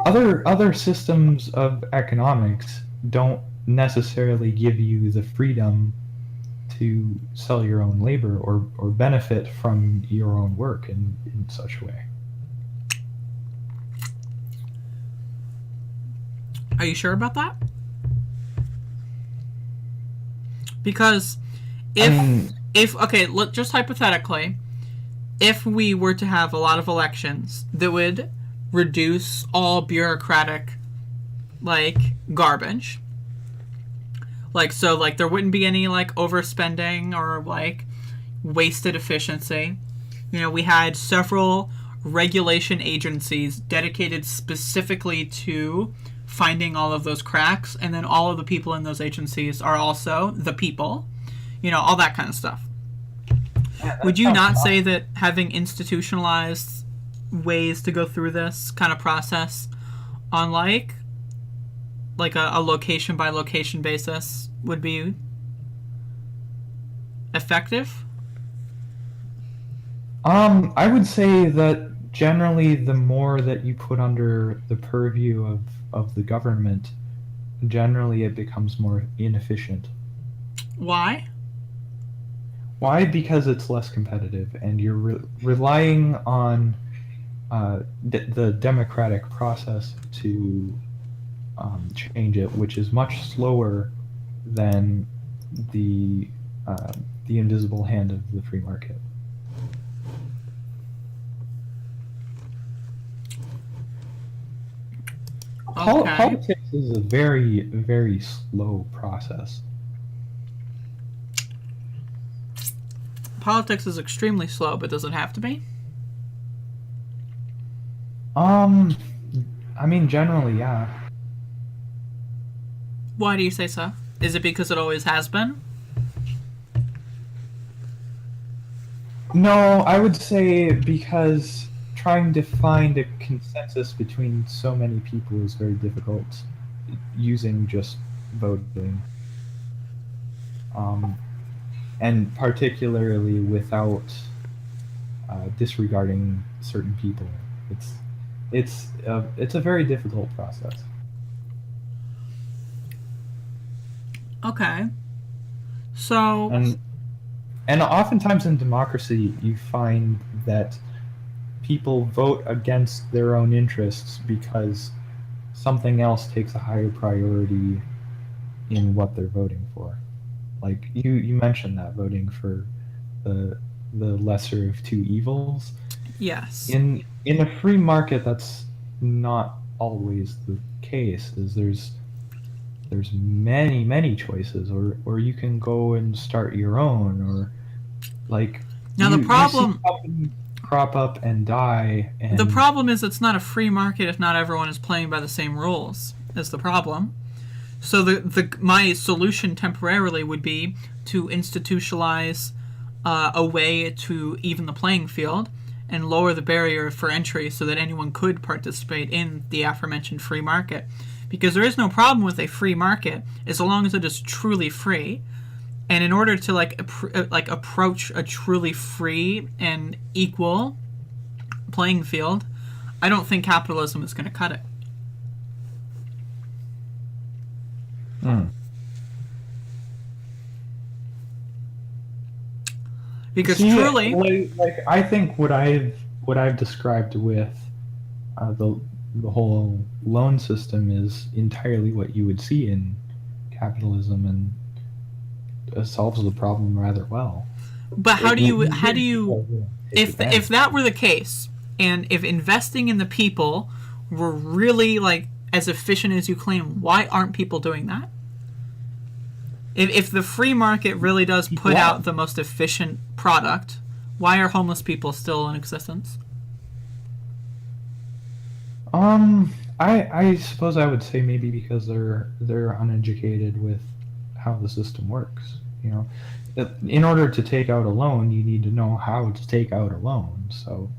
other systems of economics don't necessarily give you the freedom to sell your own labor or benefit from your own work in such a way. Are you sure about that? Because if okay, look, just hypothetically, if we were to have a lot of elections that would reduce all bureaucratic garbage, so there wouldn't be any overspending or wasted efficiency. We had several regulation agencies dedicated specifically to finding all of those cracks, and then all of the people in those agencies are also the people, all that kind of stuff. Yeah, Would you not say that having institutionalized ways to go through this kind of process on like a location by location basis would be effective? I would say that generally the more that you put under the purview of the government, generally it becomes more inefficient. Why? Why? Because it's less competitive, and you're relying on the democratic process to change it, which is much slower than the invisible hand of the free market. Okay. Politics is a very, very slow process. Politics is extremely slow, but does it have to be? I mean, generally, yeah. Why do you say so? Is it because it always has been? No, I would say because trying to find a consensus between so many people is very difficult using just voting. And particularly without disregarding certain people. It's a very difficult process. Okay. So... And oftentimes in democracy, you find that people vote against their own interests because something else takes a higher priority in what they're voting for. Like you mentioned that voting for the lesser of two evils. Yes. In a free market, that's not always the case. There's many choices, or you can go and start your own, or like now the problem you see companies crop up and die. And the problem is it's not a free market if not everyone is playing by the same rules. Is the problem. So my solution temporarily would be to institutionalize a way to even the playing field and lower the barrier for entry so that anyone could participate in the aforementioned free market. Because there is no problem with a free market as long as it is truly free. And in order to approach a truly free and equal playing field, I don't think capitalism is going to cut it. Because truly, like I think what I've described with the whole loan system is entirely what you would see in capitalism, and it solves the problem rather well. But how do you if that were the case, and if investing in the people were really like as efficient as you claim, why aren't people doing that? If the free market really does put out the most efficient product, why are homeless people still in existence? I suppose I would say maybe because they're uneducated with how the system works. In order to take out a loan, you need to know how to take out a loan. So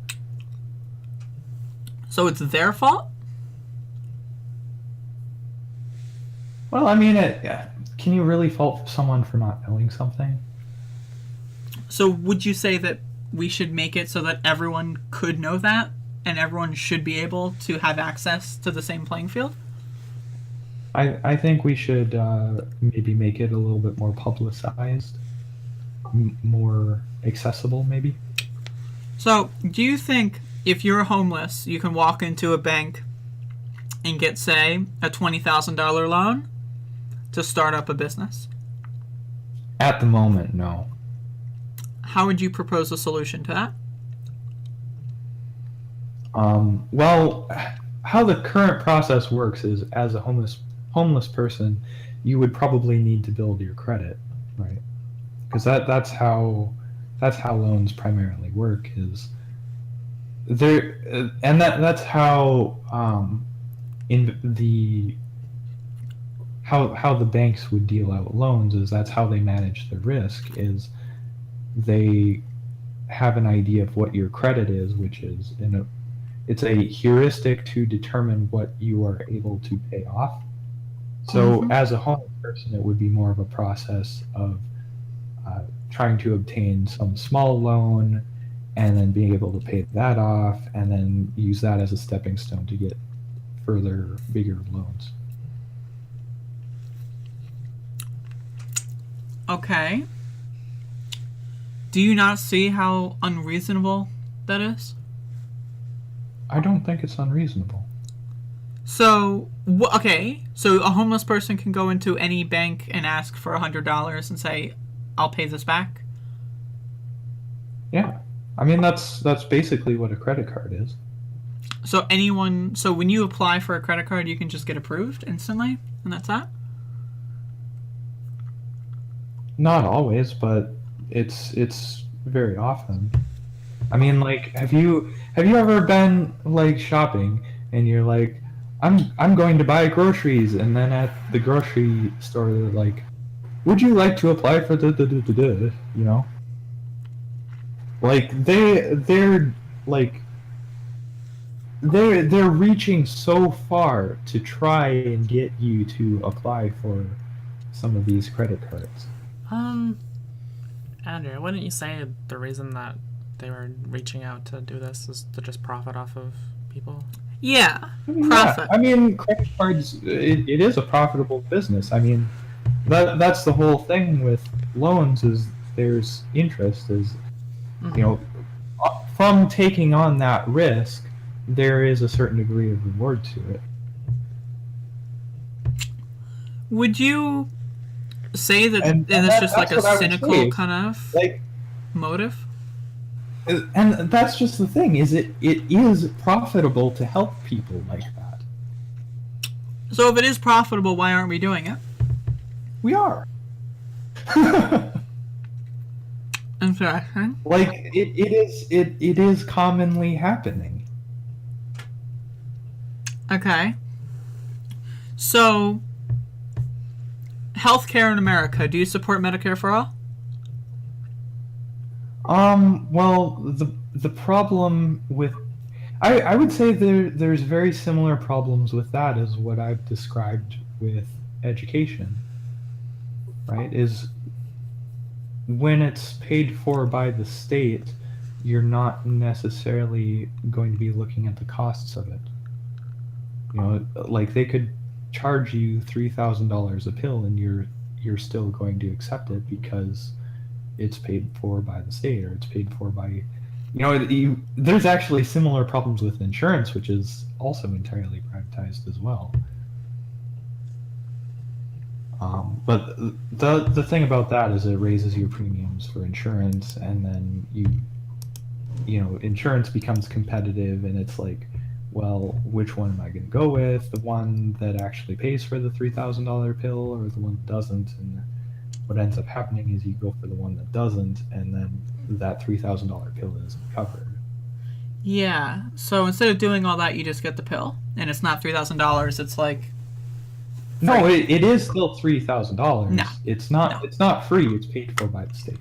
it's their fault? Well, I mean, can you really fault someone for not knowing something? So would you say that we should make it so that everyone could know that, and everyone should be able to have access to the same playing field? I think we should maybe make it a little bit more publicized, more accessible, maybe. So, do you think if you're homeless, you can walk into a bank and get, say, a $20,000 loan to start up a business? At the moment, no. How would you propose a solution to that? Well, how the current process works is, as a homeless person, you would probably need to build your credit, right? Because that's how loans primarily work. Is there, and that's how in the how the banks would deal out loans is that's how they manage the risk is they have an idea of what your credit is, which is it's a heuristic to determine what you are able to pay off. So as a homeless person, it would be more of a process of trying to obtain some small loan and then being able to pay that off and then use that as a stepping stone to get further, bigger loans. Okay. Do you not see how unreasonable that is? I don't think it's unreasonable. So, okay, so a homeless person can go into any bank and ask for $100 and say, I'll pay this back? Yeah. I mean, that's basically what a credit card is. So when you apply for a credit card, you can just get approved instantly, and that's that? Not always, but it's very often. I mean, like, have you ever been like shopping and you're like, I'm going to buy groceries, and then at the grocery store they're like, would you like to apply for the you know? Like they're like they're reaching so far to try and get you to apply for some of these credit cards. Andrew, wouldn't you say the reason that they were reaching out to do this is to just profit off of people? Yeah, profit. Yeah, I mean, credit cards, it is a profitable business. I mean, that's the whole thing with loans is there's interest is, you know, from taking on that risk, there is a certain degree of reward to it. Would you say that it's just like a cynical kind of like motive? And that's just the thing, is it is profitable to help people like that. So if it is profitable, why aren't we doing it? We are. Interesting. Like it is commonly happening. Okay. So healthcare in America, do you support Medicare for all? Well, the problem with, I would say there's very similar problems with that as what I've described with education, right? Is when it's paid for by the state, you're not necessarily going to be looking at the costs of it. You know, like they could charge you $3,000 a pill and you're still going to accept it because it's paid for by the state, or it's paid for by, you know, there's actually similar problems with insurance, which is also entirely privatized as well. But the thing about that is it raises your premiums for insurance, and then you know, insurance becomes competitive, and it's like, well, which one am I going to go with? The one that actually pays for the $3,000 pill, or the one that doesn't? And what ends up happening is you go for the one that doesn't, and then that $3,000 pill isn't covered. Yeah. So instead of doing all that, you just get the pill, and it's not $3,000. It's like free. No, it is still $3,000. No, it's not. No. It's not free. It's paid for by the state.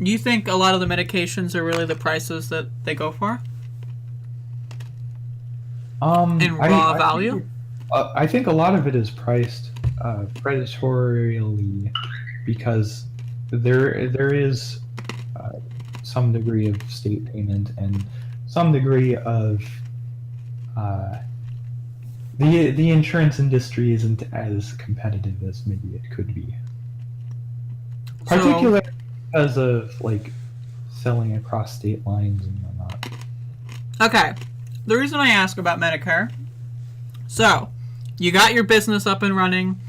Do you think a lot of the medications are really the prices that they go for? In raw value? I think a lot of it is priced predatorily because there is some degree of state payment and some degree of the insurance industry isn't as competitive as maybe it could be. Particularly because of like selling across state lines and whatnot. Okay. The reason I ask about Medicare, so you got your business up and running,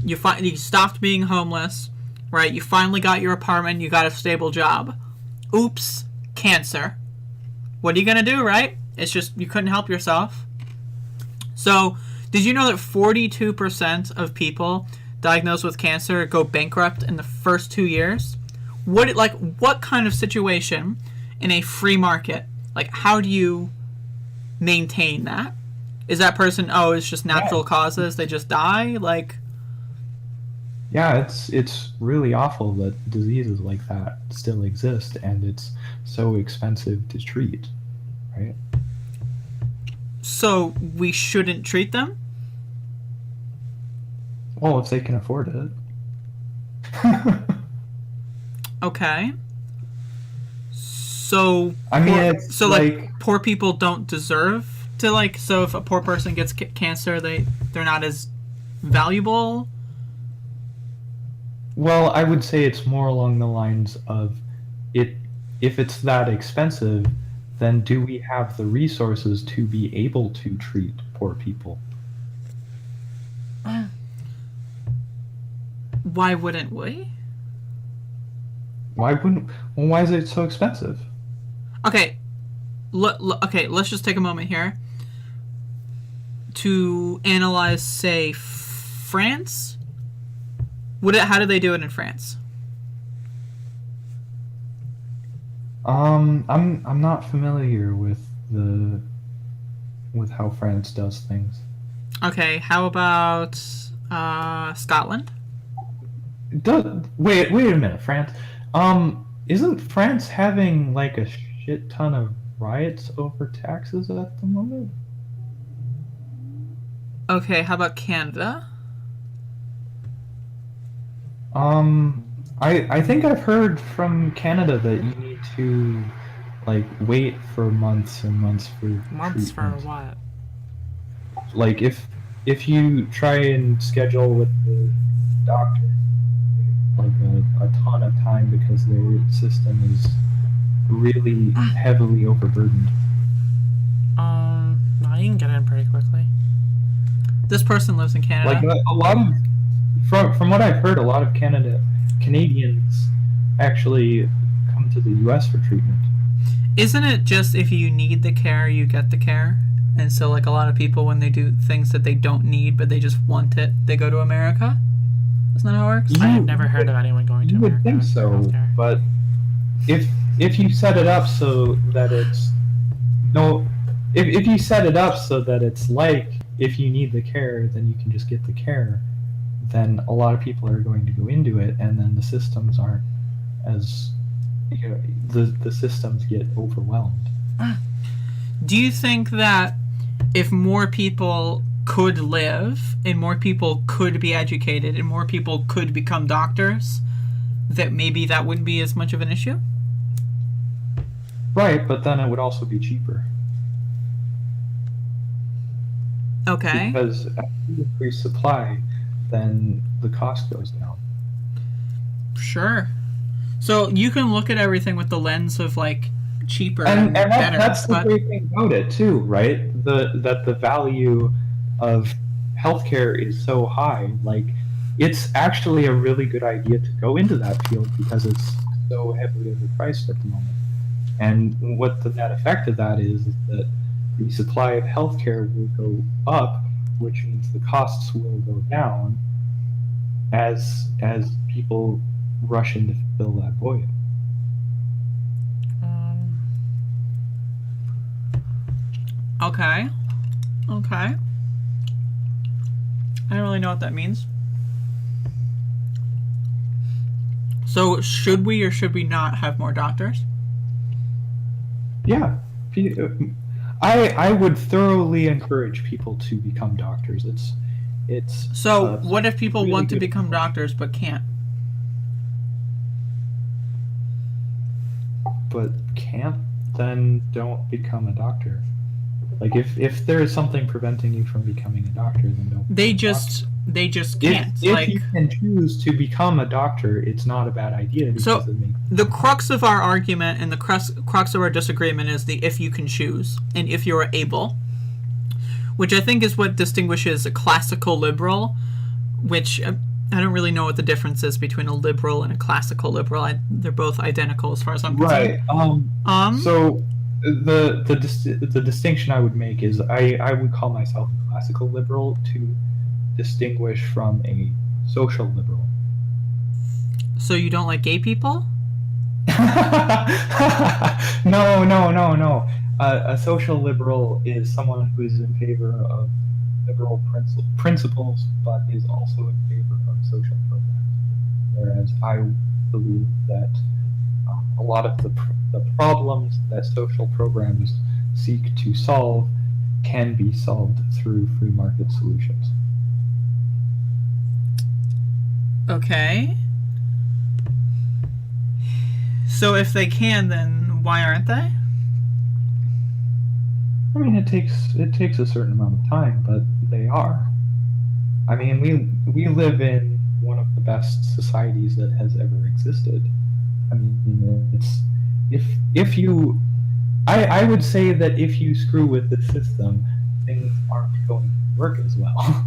you stopped being homeless, right? You finally got your apartment, you got a stable job. Oops, cancer. What are you gonna do, right? It's just you couldn't help yourself. So, did you know that 42% of people diagnosed with cancer go bankrupt in the first 2 years? What kind of situation in a free market, like how do you maintain that? Is that person? Oh, it's just natural causes. They just die. Like, Yeah, it's really awful that diseases like that still exist, and it's so expensive to treat, right? so we shouldn't treat them. Well, if they can afford it. Okay. So I mean, it's so like, poor people don't deserve to like. So if a poor person gets cancer, they're not as valuable. well, I would say it's more along the lines of it. If it's that expensive, then do we have the resources to be able to treat poor people? Why wouldn't we? Why wouldn't? Well, why is it so expensive? Okay. Okay, let's just take a moment here to analyze, say, France. How do they do it in France? I'm not familiar with how France does things. Okay, how about Scotland? Wait a minute, France. Isn't France having like a shit ton of riots over taxes at the moment? Okay, how about Canada? I think I've heard from Canada that you need to like wait for months and months for Months for treatment. what? Like if you try and schedule with the doctor, like a ton of time because their system is really heavily overburdened. No, you can get in pretty quickly. This person lives in Canada. Like a lot of from what I've heard, a lot of Canadians actually come to the U.S. for treatment. Isn't it just if you need the care, you get the care? And so, like, a lot of people, when they do things that they don't need, but they just want it, they go to America? Isn't that how it works? I have never heard of anyone going to You America. would think for so, healthcare. but if you set it up so that it's if you set it up so that it's like if you need the care, then you can just get the care, then a lot of people are going to go into it, and then the systems aren't as the systems get overwhelmed. Do you think that if more people could live, and more people could be educated, and more people could become doctors, that maybe that wouldn't be as much of an issue? Right, but then it would also be cheaper. Okay. Because as you increase supply, then the cost goes down. Sure. So you can look at everything with the lens of, like, cheaper And better. that's the great thing about it too, right? That the value of healthcare is so high. Like, it's actually a really good idea to go into that field because it's so heavily overpriced at the moment. And what the net effect of that is that the supply of healthcare will go up, which means the costs will go down as people rush in to fill that void. Okay. I don't really know what that means. So should we or should we not have more doctors? Yeah. I would thoroughly encourage people to become doctors. It's So what if people really want to good become approach. doctors but can't? But can't, then don't become a doctor. Like if there is something preventing you from becoming a doctor, then don't. They become a just doctor. can't. If Like, you can choose to become a doctor, it's not a bad idea because So- it makes the crux of our argument and the crux of our disagreement is the if you can choose and if you're able, which I think is what distinguishes a classical liberal, which I don't really know what the difference is between a liberal and a classical liberal. They're both identical as far as I'm concerned. right. So the distinction I would make is I would call myself a classical liberal to distinguish from a social liberal. So you don't like gay people? No. A social liberal is someone who is in favor of liberal principles, but is also in favor of social programs. Whereas I believe that a lot of the problems that social programs seek to solve can be solved through free market solutions. Okay. So if they can, then why aren't they? I mean, it takes a certain amount of time, but they are. I mean, we live in one of the best societies that has ever existed. I mean, it's if you, I would say that if you screw with the system, things aren't going to work as well.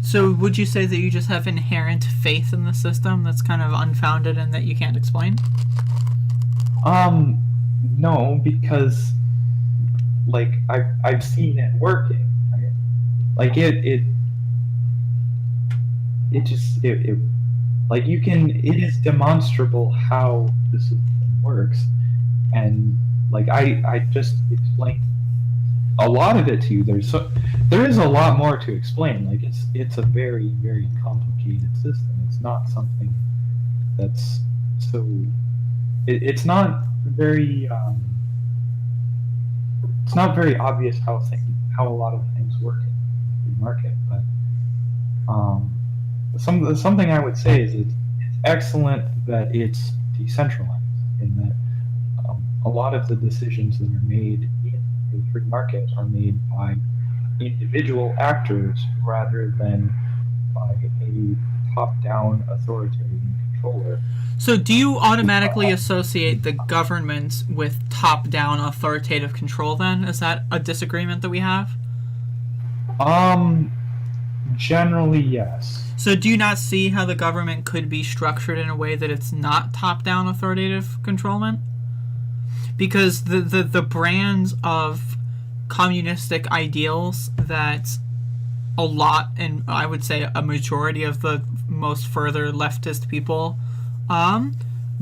So would you say that you just have inherent faith in the system that's kind of unfounded and that you can't explain? No, because like I've seen it working. Right? Like it just like you can, it is demonstrable how the system works, and like I just explained a lot of it to you. There is a lot more to explain. Like it's a very, very complicated system. It's not something that's so it's not very it's not very obvious how a lot of things work in the free market. But something I would say is it's excellent that it's decentralized, in that a lot of the decisions that are made in the free market are made by individual actors rather than by a top-down authoritarian controller. So do you automatically associate the government with top-down authoritative control then? Is that a disagreement that we have? Generally, yes. So do you not see how the government could be structured in a way that it's not top-down authoritative controlment? Because the brands of communistic ideals that a lot, and I would say a majority of the most further leftist people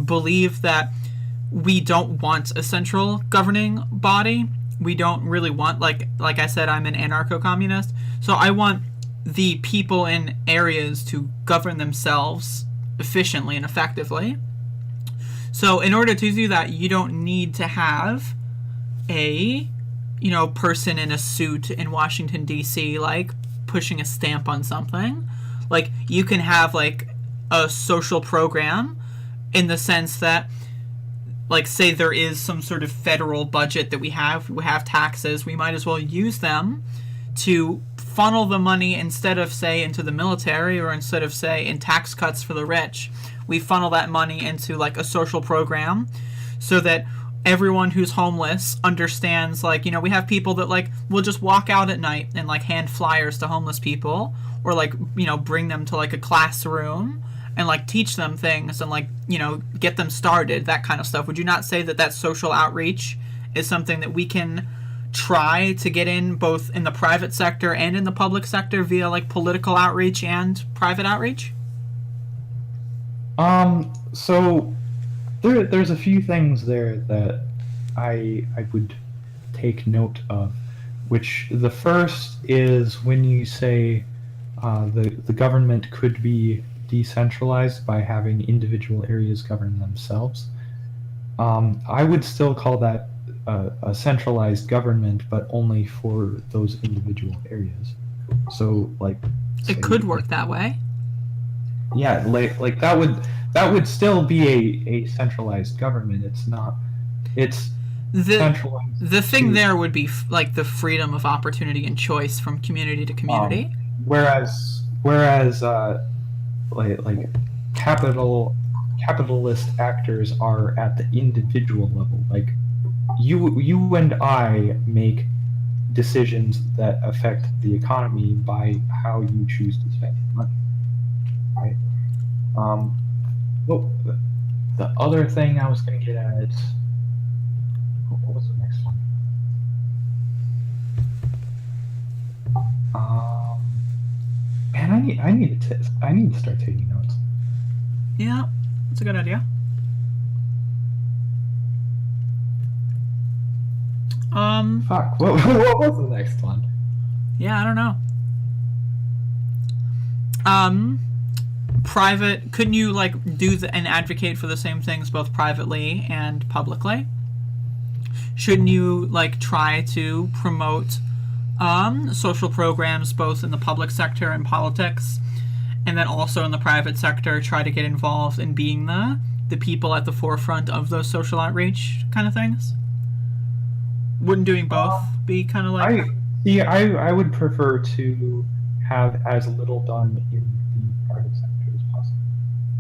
believe that we don't want a central governing body. We don't really want, like I said, I'm an anarcho-communist, so I want the people in areas to govern themselves efficiently and effectively. So in order to do that, you don't need to have a, person in a suit in Washington, D.C., like, pushing a stamp on something. Like, you can have, like, a social program in the sense that, like, say there is some sort of federal budget that we have taxes, we might as well use them to funnel the money, instead of, say, into the military, or instead of, say, in tax cuts for the rich, we funnel that money into, like, a social program so that everyone who's homeless understands, like, we have people that, like, will just walk out at night and, like, hand flyers to homeless people, or, like, bring them to, like, a classroom and, like, teach them things and, like, get them started, that kind of stuff. Would you not say that social outreach is something that we can try to get in, both in the private sector and in the public sector, via, like, political outreach and private outreach? So there's a few things there that I would take note of, which the first is when you say the government could be decentralized by having individual areas govern themselves. I would still call that a centralized government, but only for those individual areas. So, like, it could work that way. Yeah, like that would still be a centralized government. It's not. It's centralized. The thing there would be like the freedom of opportunity and choice from community to community. Whereas like capitalist actors are at the individual level. Like you and I make decisions that affect the economy by how you choose to spend your money. Right. Well, the other thing I was going to get at, what was the next one? Man, I need to start taking notes. Yeah, that's a good idea. Fuck. What was the next one? Yeah, I don't know. Private. Couldn't you like and advocate for the same things both privately and publicly? Shouldn't you like try to promote social programs both in the public sector and politics, and then also in the private sector try to get involved in being the people at the forefront of those social outreach kind of things? Wouldn't doing both be kind of like... I would prefer to have as little done in the private sector as possible,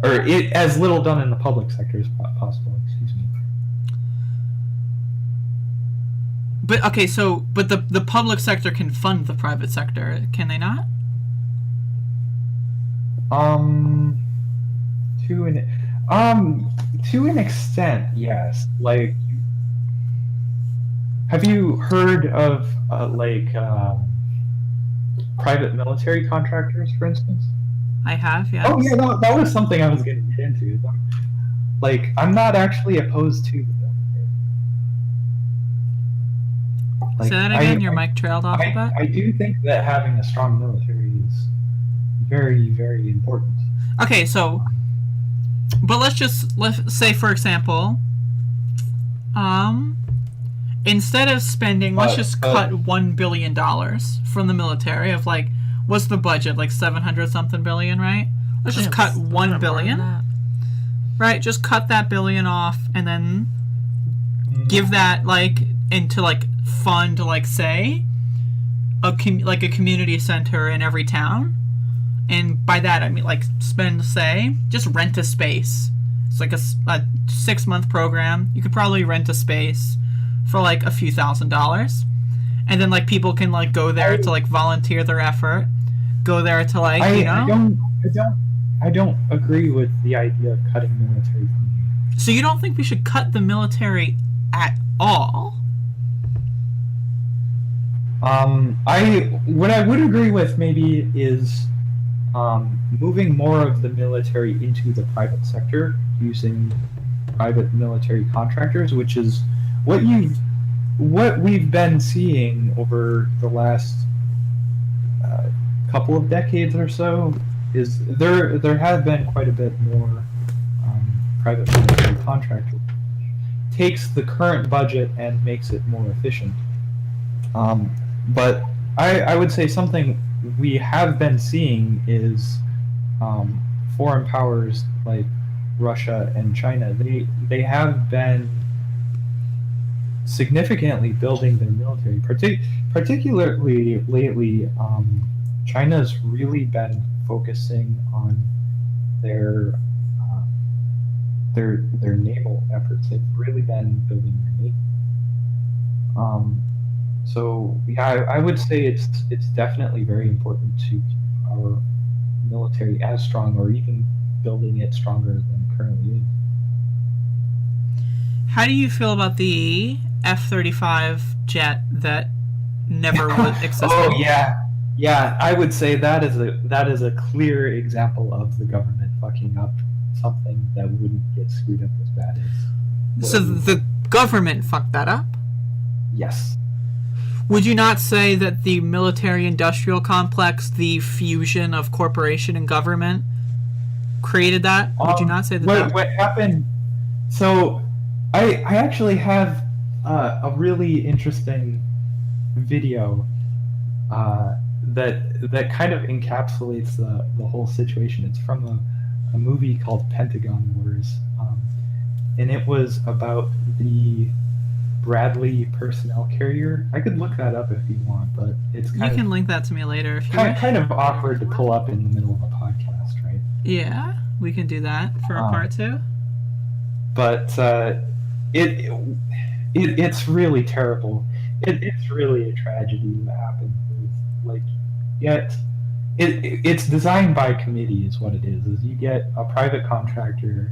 or as little done in the public sector as possible. Excuse me. But okay, so the public sector can fund the private sector, can they not? To an extent, yes. Like, have you heard of private military contractors, for instance? I have, yeah. Oh yeah, that was something I was going to get into. Like, I'm not actually opposed to the military. Like, say that again. Your mic trailed off a bit. I do think that having a strong military is very, very important. Okay, so, but let's say, for example, instead of spending, let's just cut $1 billion from the military of like, what's the budget? Like 700 something billion, right? Let's just cut $1 billion, right? Just cut that billion off and then give that like into like fund like say a community center in every town. And by that I mean like spend say just rent a space. It's like a 6-month program. You could probably rent a space for like a few $1,000s, and then like people can like go there to like volunteer their effort, go there to like I don't agree with the idea of cutting military funding. So you don't think we should cut the military at all? What I would agree with maybe is moving more of the military into the private sector using private military contractors, which is what we've been seeing over the last couple of decades or so. Is there has been quite a bit more private military contractors. Takes the current budget and makes it more efficient. But I would say something we have been seeing is foreign powers like Russia and China. They have been significantly building their military, particularly lately. China's really been focusing on their naval efforts. They've really been building their navy. So yeah, I would say it's definitely very important to keep our military as strong, or even building it stronger than it currently is. How do you feel about the F-35 jet that never existed? Oh yeah. I would say that is a clear example of the government fucking up something that wouldn't get screwed up as bad as. So the government fucked that up? Yes. Would you not say that the military-industrial complex, the fusion of corporation and government, created that? Would you not say that? What happened? So, I actually have a really interesting video that kind of encapsulates the whole situation. It's from a movie called Pentagon Wars, and it was about the Bradley personnel carrier. I could look that up if you want, but it's you can link that to me later if you kind of awkward to pull up in the middle of a podcast, right? Yeah, we can do that for a part 2. But it's really terrible. It's really a tragedy what happened. It's designed by committee is what it is. Is you get a private contractor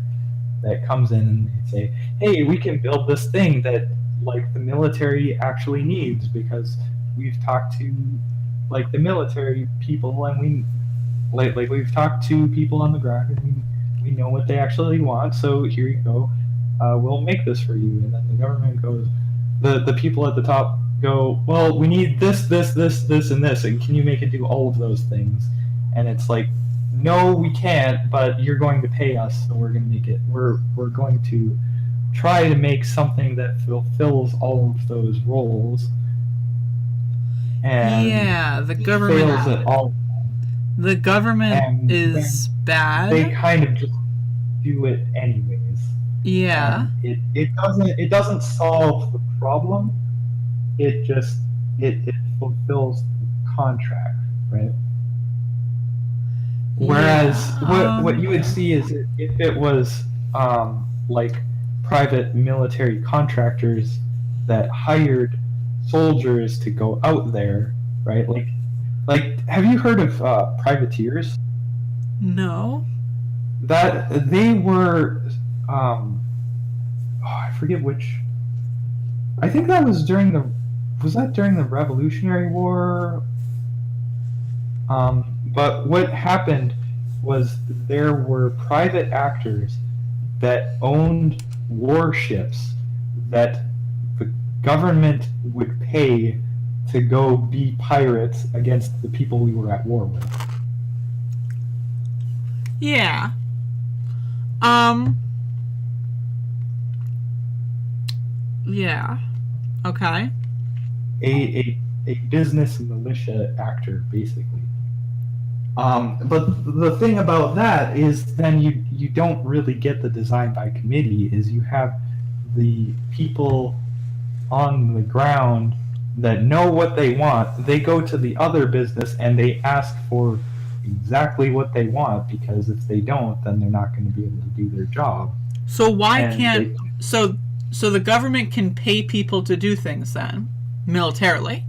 that comes in and they say, hey, we can build this thing that like the military actually needs, because we've talked to like the military people, and we've talked to people on the ground, and we know what they actually want, so here you go, we'll make this for you. And then the government goes, the people at the top go, well, we need this, and this, and can you make it do all of those things? And it's like, no, we can't, but you're going to pay us, so we're going to make it. We're going to try to make something that fulfills all of those roles. And yeah, the fails government. at all. The government And is bad. They kind of just do it anyways. Yeah. And it doesn't solve the problem. It just it fulfills the contract, right? Whereas what you would see is if it was like private military contractors that hired soldiers to go out there, right? Like have you heard of privateers? No. That they were I forget which. I think that was during the Revolutionary War? But what happened was there were private actors that owned warships that the government would pay to go be pirates against the people we were at war with. Yeah. Yeah. Okay. A business militia actor, basically. But the thing about that is then you don't really get the design by committee, is you have the people on the ground that know what they want. They go to the other business and they ask for exactly what they want, because if they don't, then they're not going to be able to do their job. So why And can't so the government can pay people to do things then militarily,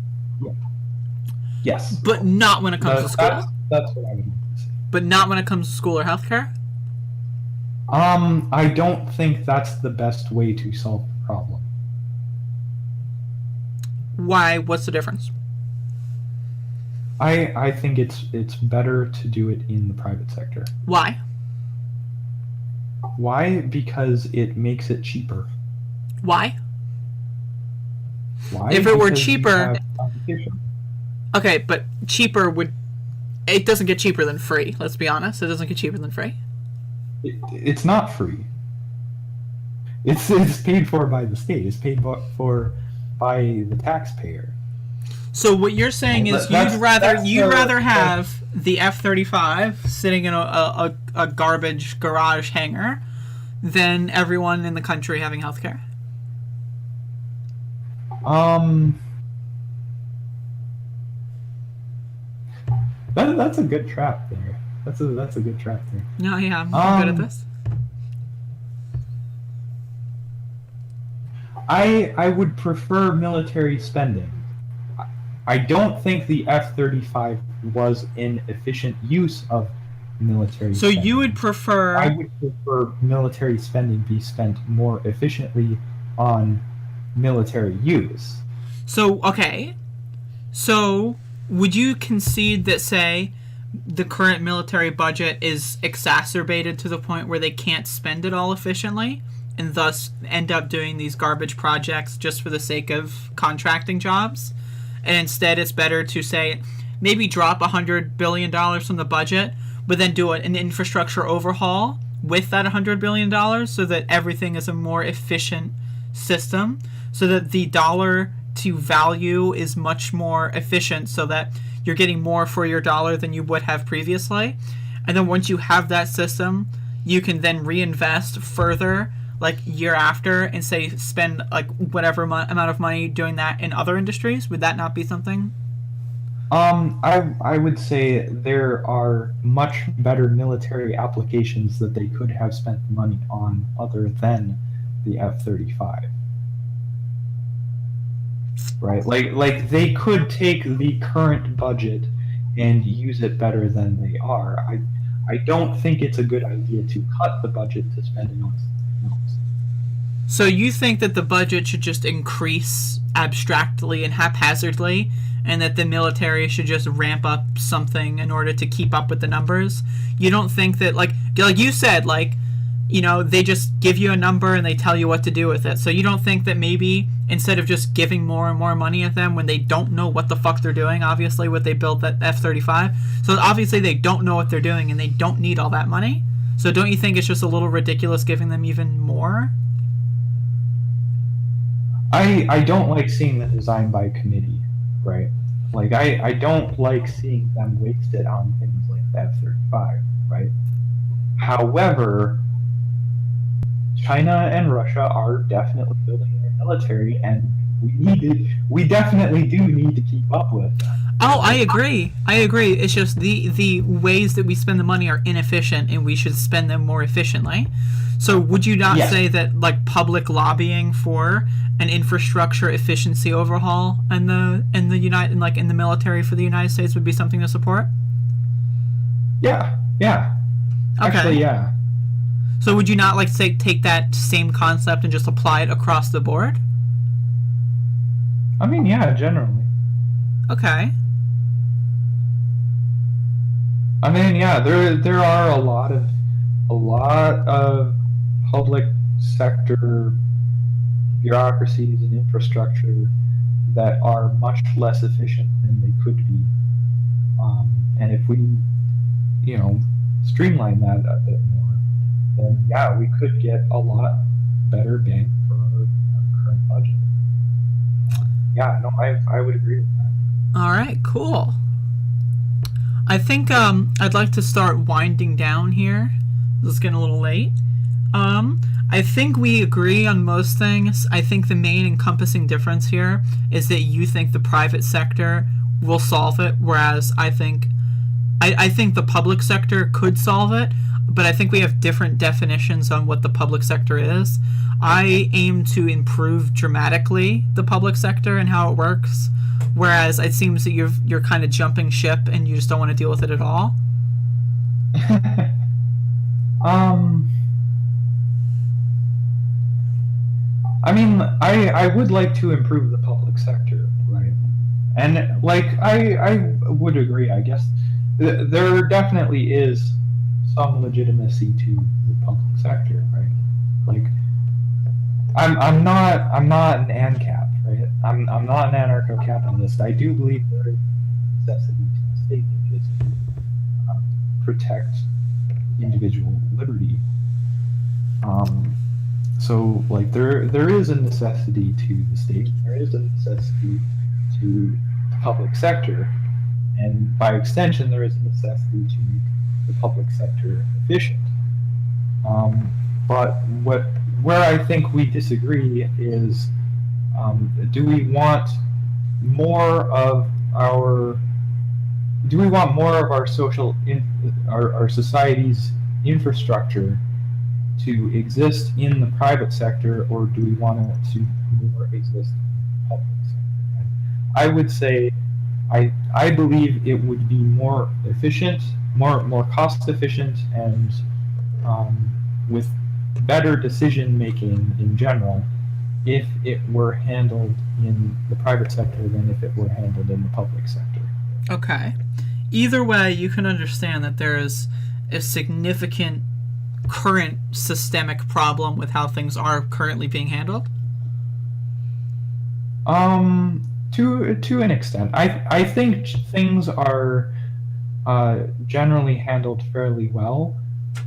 Yes. but not when it comes to school. That's what I would say. But not when it comes to school or healthcare. I don't think that's the best way to solve the problem. Why? What's the difference? I think it's better to do it in the private sector. Why? Why? Because it makes it cheaper. Why? Why? If it were Because you cheaper- have competition. Okay, but cheaper would... It doesn't get cheaper than free, let's be honest. It doesn't get cheaper than free. It's not free. It's paid for by the state. It's paid for by the taxpayer. So what you're saying is you'd rather have the F-35 sitting in a garbage garage hangar than everyone in the country having healthcare? That's a good trap there. That's a good trap there. No, yeah, I'm good at this. I would prefer military spending. I don't think the F-35 was an efficient use of military So spending. you would prefer... I would prefer military spending be spent more efficiently on military use. So, okay. So, would you concede that, say, the current military budget is exacerbated to the point where they can't spend it all efficiently, and thus end up doing these garbage projects just for the sake of contracting jobs? And instead it's better to, say, maybe drop $100 billion from the budget, but then do an infrastructure overhaul with that $100 billion so that everything is a more efficient system, so that the dollar to value is much more efficient, so that you're getting more for your dollar than you would have previously. And then once you have that system, you can then reinvest further, like year after, and say spend like whatever amount of money doing that in other industries. Would that not be something? I would say there are much better military applications that they could have spent the money on other than the F-35. Right? Like they could take the current budget and use it better than they are. I don't think it's a good idea to cut the budget to spend it on something else. So you think that the budget should just increase abstractly and haphazardly, and that the military should just ramp up something in order to keep up with the numbers? You don't think that, like you said, like, they just give you a number and they tell you what to do with it. So you don't think that maybe instead of just giving more and more money at them when they don't know what the fuck they're doing, obviously, what they built that F-35, so obviously they don't know what they're doing and they don't need all that money. So don't you think it's just a little ridiculous giving them even more? I don't like seeing the design by committee, right? Like, I don't like seeing them wasted on things like the F-35, right? However, China and Russia are definitely building their military, and we definitely do need to keep up with them. Oh, I agree. It's just the ways that we spend the money are inefficient, and we should spend them more efficiently. So would you not say that like public lobbying for an infrastructure efficiency overhaul in the military for the United States would be something to support? Yeah. Okay. Actually, yeah. So would you not like say take that same concept and just apply it across the board? I mean, yeah, generally. Okay. I mean, yeah, there are a lot of public sector bureaucracies and infrastructure that are much less efficient than they could be. And if we, streamline that a bit more, then yeah, we could get a lot better bang for our current budget. Yeah, no, I would agree with that. All right, cool. I think I'd like to start winding down here. This is getting a little late. I think we agree on most things. I think the main encompassing difference here is that you think the private sector will solve it, whereas I think the public sector could solve it, but I think we have different definitions on what the public sector is. I aim to improve dramatically the public sector and how it works, whereas it seems that you're kind of jumping ship and you just don't want to deal with it at all. I mean, I would like to improve the public sector, right? And like I would agree. I guess there definitely is some legitimacy to the public sector, right? Like, I'm not an ANCAP, right? I'm not an anarcho-capitalist. I do believe there is necessity to the state, which is to protect individual liberty. So like there is a necessity to the state. There is a necessity to the public sector, and by extension, there is a necessity to make the public sector efficient. But where I think we disagree is, do we want more of our social our society's infrastructure to exist in the private sector, or do we want it to more exist in the public sector? I would say I believe it would be more efficient, more cost efficient, and with better decision making in general if it were handled in the private sector than if it were handled in the public sector. Okay. Either way, you can understand that there is a significant current systemic problem with how things are currently being handled. To an extent, I think things are generally handled fairly well,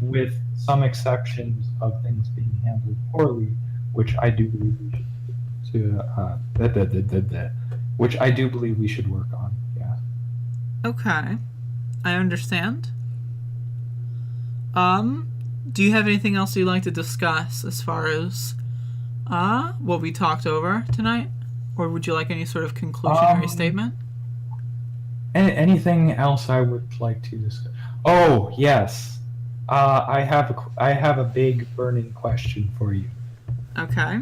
with some exceptions of things being handled poorly, which I do believe we should work on. Yeah. Okay, I understand. Do you have anything else you'd like to discuss as far as what we talked over tonight? Or would you like any sort of conclusionary statement? Anything else I would like to discuss? Oh, yes. I have a big burning question for you. Okay.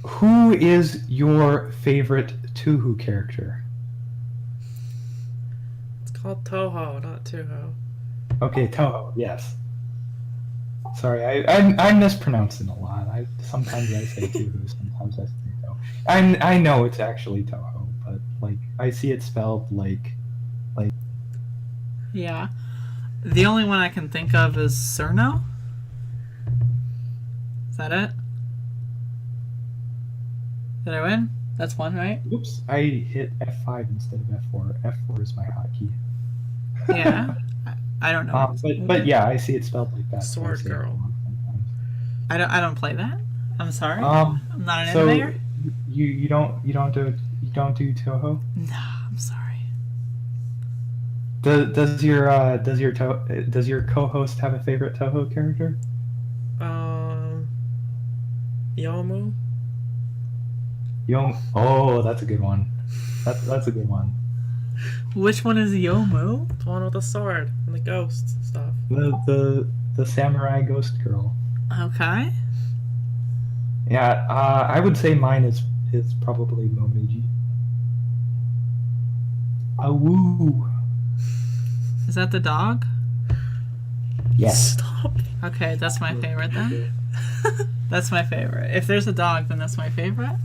Who is your favorite Tuhu character? It's called Toho, not Tuho. Okay, Toho, yes. Sorry, I'm mispronouncing a lot. Sometimes I say Tuhu, sometimes I say Toho. I know it's actually Toho, but like I see it spelled like. Yeah. The only one I can think of is Cerno. Is that it? Did I win? That's one, right? Oops, I hit F5 instead of F4. F4 is my hotkey. Yeah. I don't know. But yeah, I see it spelled like that. so I Sword say it Girl. wrong sometimes. I don't play that. I'm sorry. Um, I'm not an So animator. you don't do Toho? No, I'm sorry. Does your co-host have a favorite Toho character? Yomu? Oh, that's a good one. That's a good one. Which one is Yomu? The one with the sword and the ghosts and stuff. The samurai ghost girl. Okay. Yeah, I would say mine is probably Momiji. Awoo. Is that the dog? Yes. Stop. Okay, that's my favorite then. That's my favorite. If there's a dog, then that's my favorite.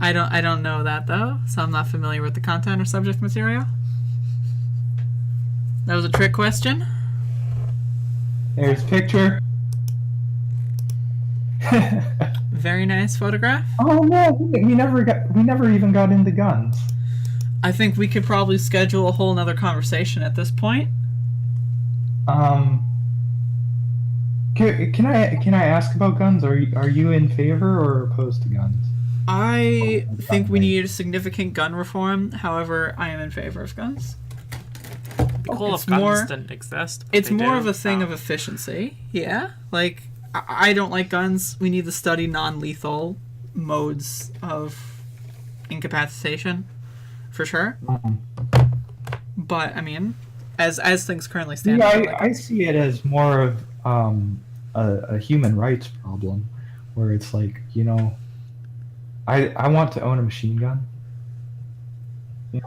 I don't know that though, so I'm not familiar with the content or subject material. That was a trick question. There's picture. Very nice photograph. Oh no, we never even got into guns. I think we could probably schedule a whole nother conversation at this point. Can I ask about guns? Are you in favor or opposed to guns? I think we need a significant gun reform. However, I am in favor of guns. It'd be cool It's if guns more- didn't exist. but It's they more do. of a thing of efficiency. Yeah, like I don't like guns. We need to study non-lethal modes of incapacitation, for sure. But I mean, as things currently stand, I like I see it as more of a human rights problem, where it's like, I want to own a machine gun. Yeah.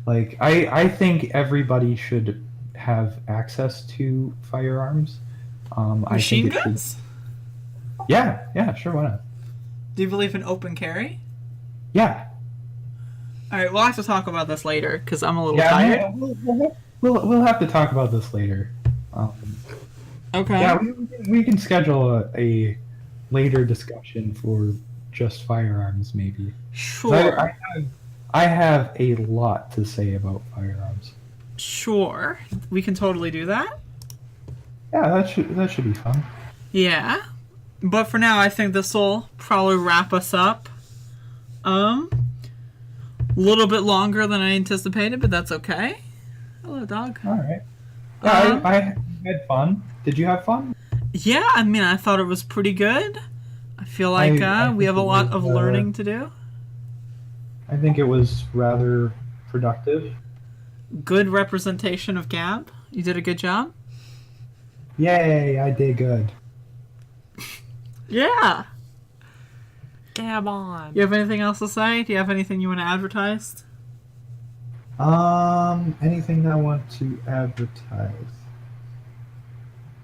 Like I think everybody should have access to firearms. machine I think guns. Yeah, sure, why not? Do you believe in open carry? Yeah. All right, we'll have to talk about this later because I'm a little Yeah, tired. we'll have to talk about this later. Okay. Yeah, we can schedule a later discussion for just firearms, maybe. Sure. I have a lot to say about firearms. Sure. We can totally do that. Yeah, that should be fun. Yeah. But for now, I think this will probably wrap us up. A little bit longer than I anticipated, but that's okay. Hello, dog. All right. Yeah, I had fun. Did you have fun? Yeah, I mean, I thought it was pretty good. I feel like I we have a think it lot was, of learning to do. I think it was rather productive. Good representation of Gab. You did a good job. Yay, I did good. Yeah. Gab on. You have anything else to say? Do you have anything you want to advertise? Anything I want to advertise?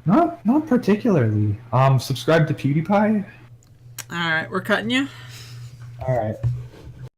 Not particularly. Subscribe to PewDiePie. All right, we're cutting you. All right.